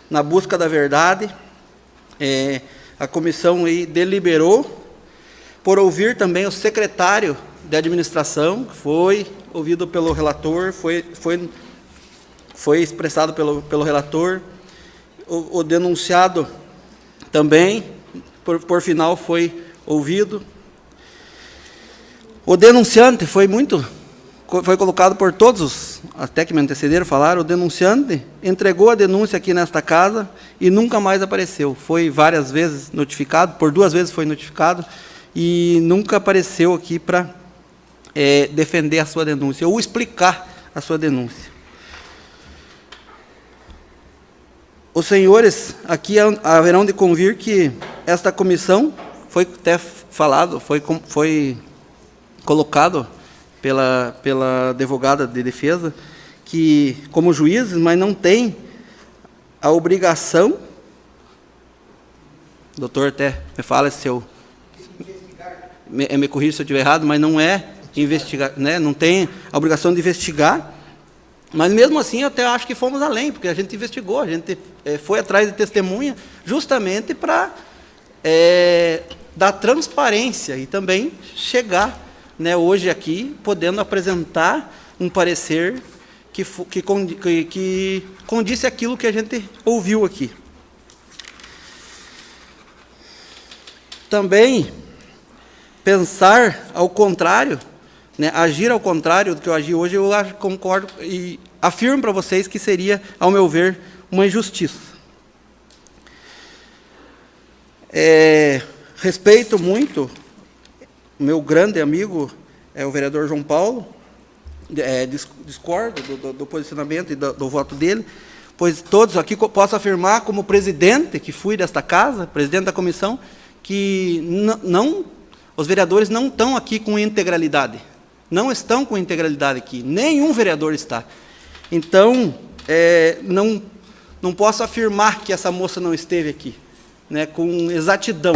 S5: na busca da verdade. A comissão aí deliberou por ouvir também o secretário de administração, que foi ouvido pelo relator, foi expressado pelo relator, o denunciado também, por final, foi ouvido. O denunciante foi colocado por todos, até que me antecederam, falaram, o denunciante entregou a denúncia aqui nesta casa e nunca mais apareceu. Foi várias vezes notificado, por 2 vezes foi notificado, e nunca apareceu aqui para defender a sua denúncia, ou explicar a sua denúncia. Os senhores aqui haverão de convir que esta comissão, foi até falado, foi colocado pela advogada de defesa, que como juízes, mas não tem a obrigação, o doutor até me fala se eu me corrija se eu estiver errado, mas não é investigar, né? Não tem a obrigação de investigar, mas mesmo assim eu até acho que fomos além, porque a gente investigou, a gente foi atrás de testemunha justamente para dar transparência e também chegar, né, hoje aqui, podendo apresentar um parecer que condisse aquilo que a gente ouviu aqui. Também pensar ao contrário, né, agir ao contrário do que eu agi hoje, eu concordo e afirmo para vocês que seria, ao meu ver, uma injustiça. Respeito muito o meu grande amigo, o vereador João Paulo, discordo do posicionamento e do voto dele, pois todos aqui posso afirmar, como presidente que fui desta casa, presidente da comissão, que os vereadores não estão aqui com integralidade. Não estão com integralidade aqui. Nenhum vereador está. Então, não posso afirmar que essa moça não esteve aqui, né, com exatidão.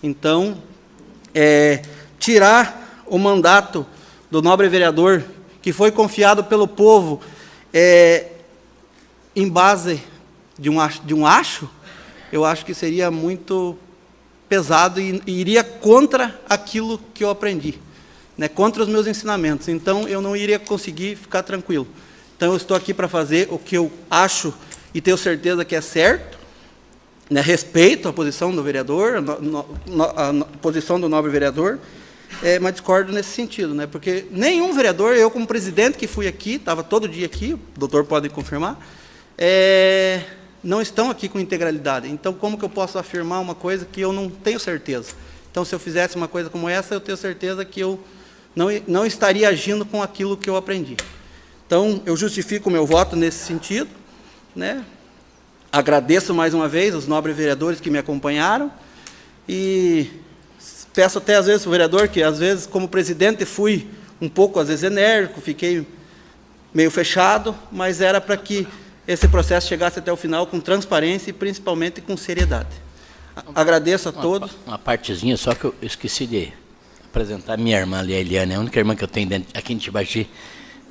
S5: Então, tirar o mandato do nobre vereador, que foi confiado pelo povo, em base de um acho, eu acho que seria muito pesado e iria contra aquilo que eu aprendi, né, contra os meus ensinamentos. Então, eu não iria conseguir ficar tranquilo. Então, eu estou aqui para fazer o que eu acho e tenho certeza que é certo, né, respeito a posição do vereador, a posição do nobre vereador, mas discordo nesse sentido, né, porque nenhum vereador, eu como presidente que fui aqui, estava todo dia aqui, o doutor pode confirmar, não estão aqui com integralidade. Então, como que eu posso afirmar uma coisa que eu não tenho certeza? Então, se eu fizesse uma coisa como essa, eu tenho certeza que eu não estaria agindo com aquilo que eu aprendi. Então, eu justifico o meu voto nesse sentido, né? Agradeço mais uma vez os nobres vereadores que me acompanharam e peço até às vezes ao vereador que às vezes como presidente fui um pouco às vezes enérgico, fiquei meio fechado, mas era para que esse processo chegasse até o final com transparência e principalmente com seriedade. Agradeço a todos. Uma
S3: partezinha só que eu esqueci de apresentar minha irmã ali, a Eliane, a única irmã que eu tenho aqui em Tibagi,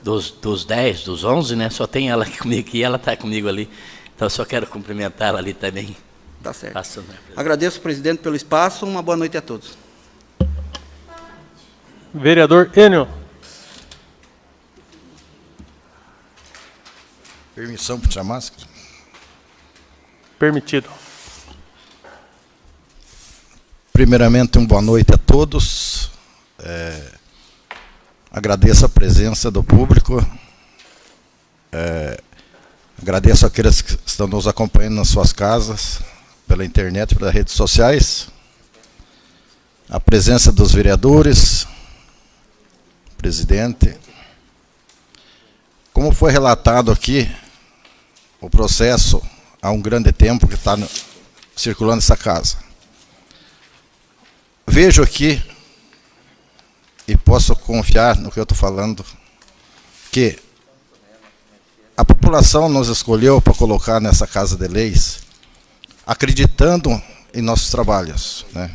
S3: dos 10, dos 11, né? Só tem ela aqui comigo e ela está comigo ali. Então, eu só quero cumprimentar ela ali também.
S5: Tá certo. Agradeço, presidente, pelo espaço. Uma boa noite a todos.
S1: Vereador Enio.
S2: Permissão para tirar máscara?
S1: Permitido.
S2: Primeiramente, uma boa noite a todos. Agradeço a presença do público. Agradeço àqueles que estão nos acompanhando nas suas casas, pela internet, pelas redes sociais. A presença dos vereadores, presidente. Como foi relatado aqui, o processo há um grande tempo que está circulando essa casa. Vejo aqui, e posso confiar no que eu estou falando, que a população nos escolheu para colocar nessa Casa de Leis, acreditando em nossos trabalhos, né?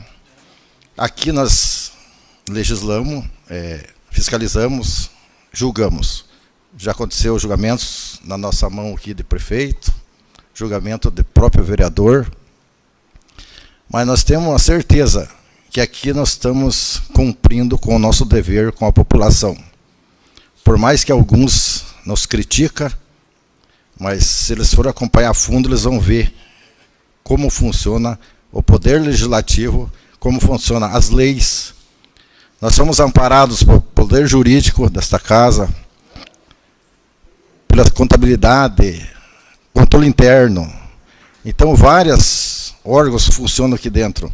S2: Aqui nós legislamos, fiscalizamos, julgamos. Já aconteceu julgamentos na nossa mão aqui de prefeito, julgamento de próprio vereador, mas nós temos a certeza que aqui nós estamos cumprindo com o nosso dever com a população. Por mais que alguns nos criticam, mas se eles forem acompanhar a fundo, eles vão ver como funciona o poder legislativo, como funcionam as leis. Nós somos amparados pelo poder jurídico desta casa, pela contabilidade, controle interno. Então, vários órgãos funcionam aqui dentro.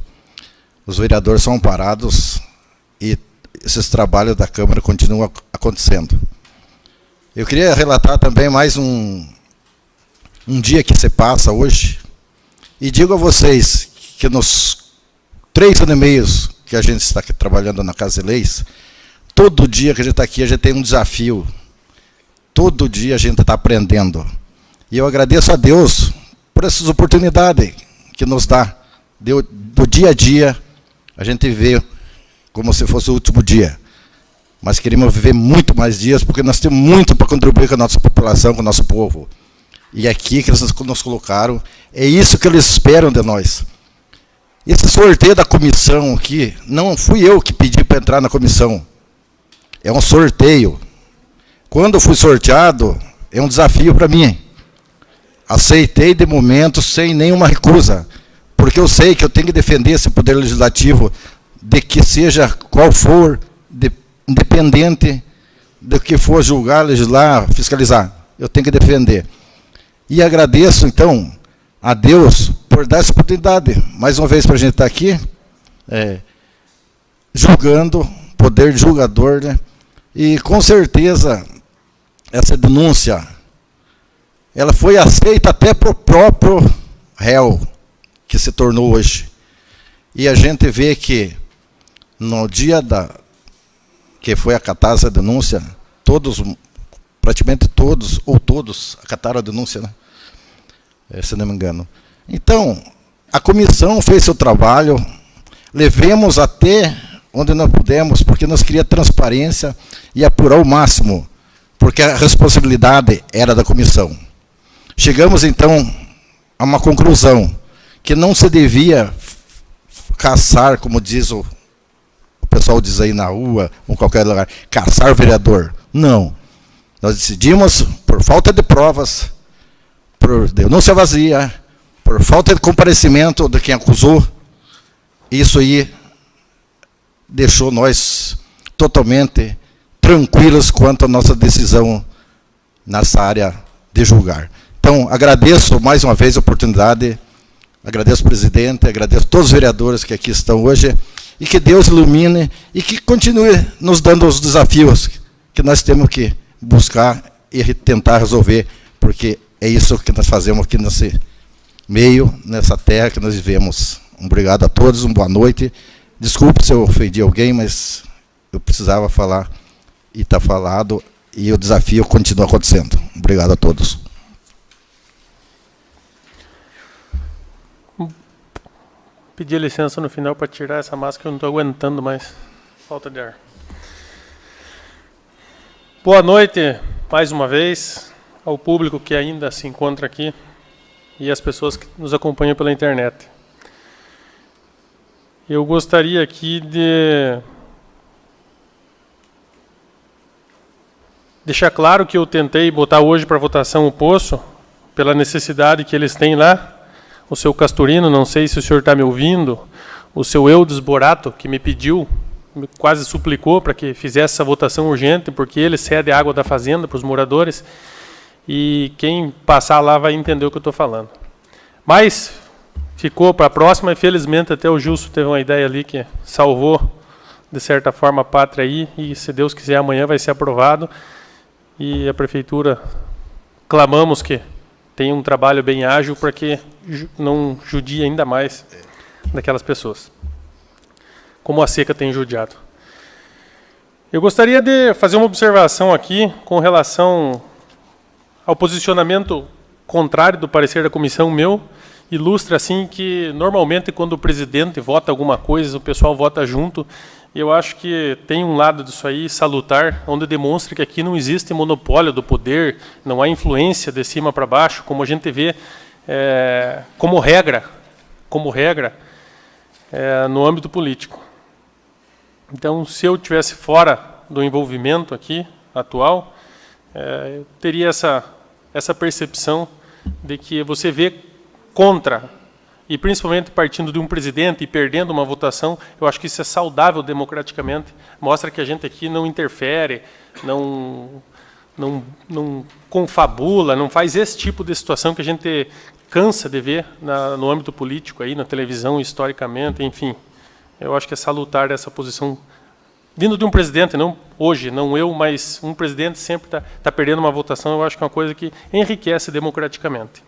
S2: Os vereadores são amparados e esses trabalhos da Câmara continuam acontecendo. Eu queria relatar também mais um dia que se passa hoje, e digo a vocês que nos 3 anos e meio que a gente está aqui trabalhando na Casa de Leis, todo dia que a gente está aqui, a gente tem um desafio. Todo dia a gente está aprendendo. E eu agradeço a Deus por essas oportunidades que nos dá. Do dia a dia, a gente vê como se fosse o último dia. Mas queremos viver muito mais dias, porque nós temos muito para contribuir com a nossa população, com o nosso povo. E aqui que eles nos colocaram, é isso que eles esperam de nós. Esse sorteio da comissão aqui, não fui eu que pedi para entrar na comissão. É um sorteio. Quando eu fui sorteado, é um desafio para mim. Aceitei de momento sem nenhuma recusa, porque eu sei que eu tenho que defender esse poder legislativo, de que seja qual for, independente do que for julgar, legislar, fiscalizar. Eu tenho que defender. E agradeço, então, a Deus por dar essa oportunidade, mais uma vez, para a gente estar aqui, julgando, poder julgador, né? E, com certeza, essa denúncia, ela foi aceita até para o próprio réu, que se tornou hoje. E a gente vê que, no dia que foi acatada essa denúncia, praticamente todos, ou todos, acataram a denúncia, né? Se não me engano. Então, a comissão fez seu trabalho, levemos até onde nós pudemos, porque nós queríamos transparência e apurar o máximo, porque a responsabilidade era da comissão. Chegamos, então, a uma conclusão, que não se devia caçar, como diz o pessoal diz aí na rua, ou em qualquer lugar, caçar o vereador. Não. Nós decidimos, por falta de provas, por denúncia vazia, por falta de comparecimento de quem acusou, isso aí deixou nós totalmente tranquilos quanto à nossa decisão nessa área de julgar. Então, agradeço mais uma vez a oportunidade, agradeço o presidente, agradeço todos os vereadores que aqui estão hoje, e que Deus ilumine e que continue nos dando os desafios que nós temos que buscar e tentar resolver, porque é isso que nós fazemos aqui nesse meio, nessa terra que nós vivemos. Obrigado a todos, uma boa noite. Desculpe se eu ofendi alguém, mas eu precisava falar e está falado, e o desafio continua acontecendo. Obrigado a todos.
S1: Pedir licença no final para tirar essa máscara, eu não estou aguentando mais. Falta de ar. Boa noite, mais uma vez, ao público que ainda se encontra aqui e às pessoas que nos acompanham pela internet. Eu gostaria aqui de deixar claro que eu tentei botar hoje para votação o Poço, pela necessidade que eles têm lá. O seu Castorino, não sei se o senhor está me ouvindo, o seu Eudes Borato, que me pediu, quase suplicou para que fizesse essa votação urgente, porque ele cede a água da fazenda para os moradores, e quem passar lá vai entender o que eu estou falando. Mas ficou para a próxima, e felizmente até o Justo teve uma ideia ali que salvou, de certa forma, a pátria aí, e se Deus quiser amanhã vai ser aprovado, e a Prefeitura, clamamos que tenha um trabalho bem ágil para que não judie ainda mais daquelas pessoas, como a seca tem judiado. Eu gostaria de fazer uma observação aqui com relação ao posicionamento contrário do parecer da comissão meu. Ilustra assim que normalmente quando o presidente vota alguma coisa, o pessoal vota junto. E eu acho que tem um lado disso aí salutar, onde demonstra que aqui não existe monopólio do poder, não há influência de cima para baixo, como a gente vê como regra no âmbito político. Então, se eu estivesse fora do envolvimento aqui atual, eu teria essa percepção de que você vê contra, e principalmente partindo de um presidente e perdendo uma votação, eu acho que isso é saudável democraticamente, mostra que a gente aqui não interfere, não confabula, não faz esse tipo de situação que a gente cansa de ver no âmbito político, aí, na televisão, historicamente, enfim. Eu acho que é salutar essa posição, vindo de um presidente, não hoje, não eu, mas um presidente sempre está perdendo uma votação, eu acho que é uma coisa que enriquece democraticamente.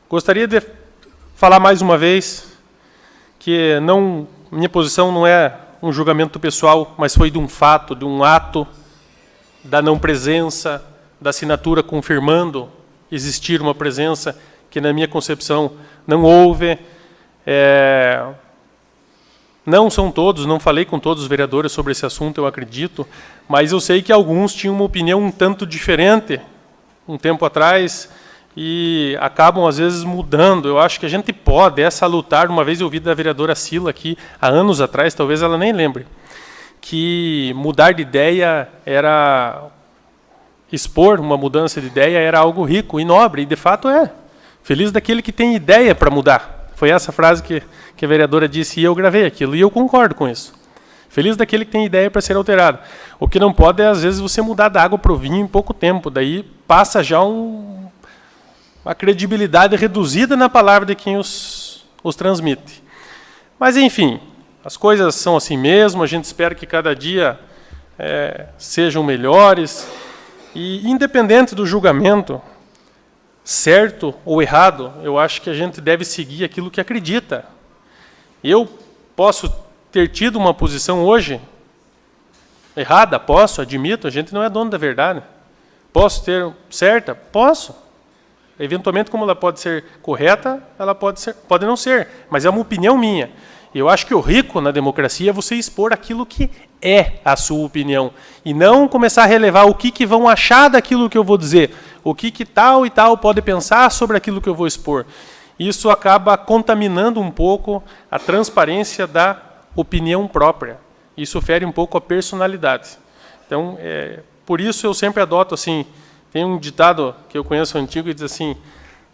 S1: Gostaria de falar mais uma vez que minha posição não é um julgamento pessoal, mas foi de um fato, de um ato, da não presença, da assinatura confirmando existir uma presença que, na minha concepção, não houve. Não são todos, não falei com todos os vereadores sobre esse assunto, eu acredito, mas eu sei que alguns tinham uma opinião um tanto diferente um tempo atrás, e acabam, às vezes, mudando. Eu acho que a gente pode, salutar. Uma vez eu ouvi da vereadora Sila aqui, há anos atrás, talvez ela nem lembre, que mudar de ideia era... expor uma mudança de ideia era algo rico e nobre, e de fato é. Feliz daquele que tem ideia para mudar. Foi essa frase que a vereadora disse, e eu gravei aquilo, e eu concordo com isso. Feliz daquele que tem ideia para ser alterado. O que não pode é, às vezes, você mudar da água para o vinho em pouco tempo, daí passa já uma credibilidade reduzida na palavra de quem os transmite. Mas, enfim, as coisas são assim mesmo, a gente espera que cada dia sejam melhores, e independente do julgamento, certo ou errado, eu acho que a gente deve seguir aquilo que acredita. Eu posso ter tido uma posição hoje errada, admito, a gente não é dono da verdade. Posso ter certa? Posso. Eventualmente, como ela pode ser correta, ela pode não ser, mas é uma opinião minha. E eu acho que o rico na democracia é você expor aquilo que é a sua opinião, e não começar a relevar o que vão achar daquilo que eu vou dizer, o que tal e tal pode pensar sobre aquilo que eu vou expor. Isso acaba contaminando um pouco a transparência da opinião própria. Isso fere um pouco a personalidade. Então, por isso eu sempre adoto assim. Tem um ditado que eu conheço antigo que diz assim: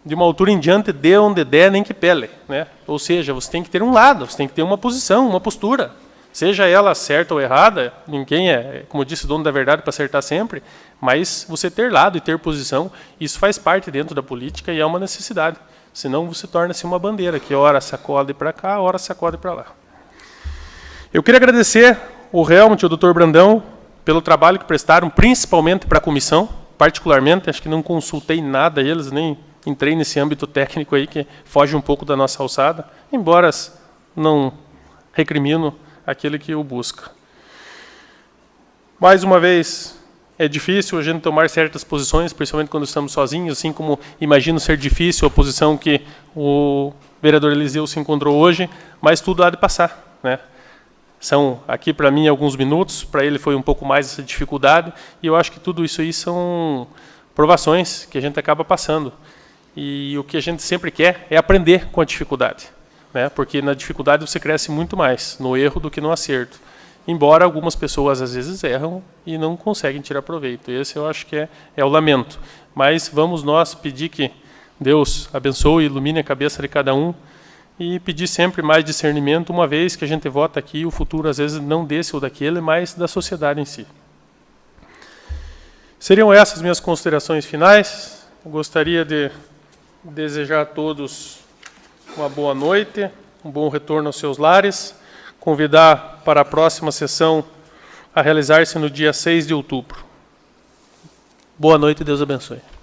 S1: de uma altura em diante, dê onde der, nem que pele, né? Ou seja, você tem que ter um lado, você tem que ter uma posição, uma postura. Seja ela certa ou errada, ninguém como eu disse, dono da verdade para acertar sempre, mas você ter lado e ter posição, isso faz parte dentro da política e é uma necessidade. Senão você torna-se uma bandeira, que ora sacode para cá, ora sacode para lá. Eu queria agradecer o Helmut e o Dr. Brandão pelo trabalho que prestaram, principalmente para a comissão, particularmente, acho que não consultei nada a eles, nem entrei nesse âmbito técnico aí que foge um pouco da nossa alçada, embora não recrimino aquele que o busca. Mais uma vez, é difícil a gente tomar certas posições, principalmente quando estamos sozinhos, assim como imagino ser difícil a posição que o vereador Eliseu se encontrou hoje, mas tudo há de passar, né? São, aqui para mim, alguns minutos, para ele foi um pouco mais essa dificuldade, e eu acho que tudo isso aí são provações que a gente acaba passando. E o que a gente sempre quer é aprender com a dificuldade, né? Porque na dificuldade você cresce muito mais, no erro do que no acerto. embora algumas pessoas às vezes erram e não conseguem tirar proveito. Esse eu acho que é o lamento. Mas vamos nós pedir que Deus abençoe e ilumine a cabeça de cada um e pedir sempre mais discernimento, uma vez que a gente vota aqui, o futuro às vezes não desse ou daquele, mas da sociedade em si. Seriam essas minhas considerações finais. Eu gostaria de desejar a todos uma boa noite, um bom retorno aos seus lares, convidar para a próxima sessão a realizar-se no dia 6 de outubro. Boa noite e Deus abençoe.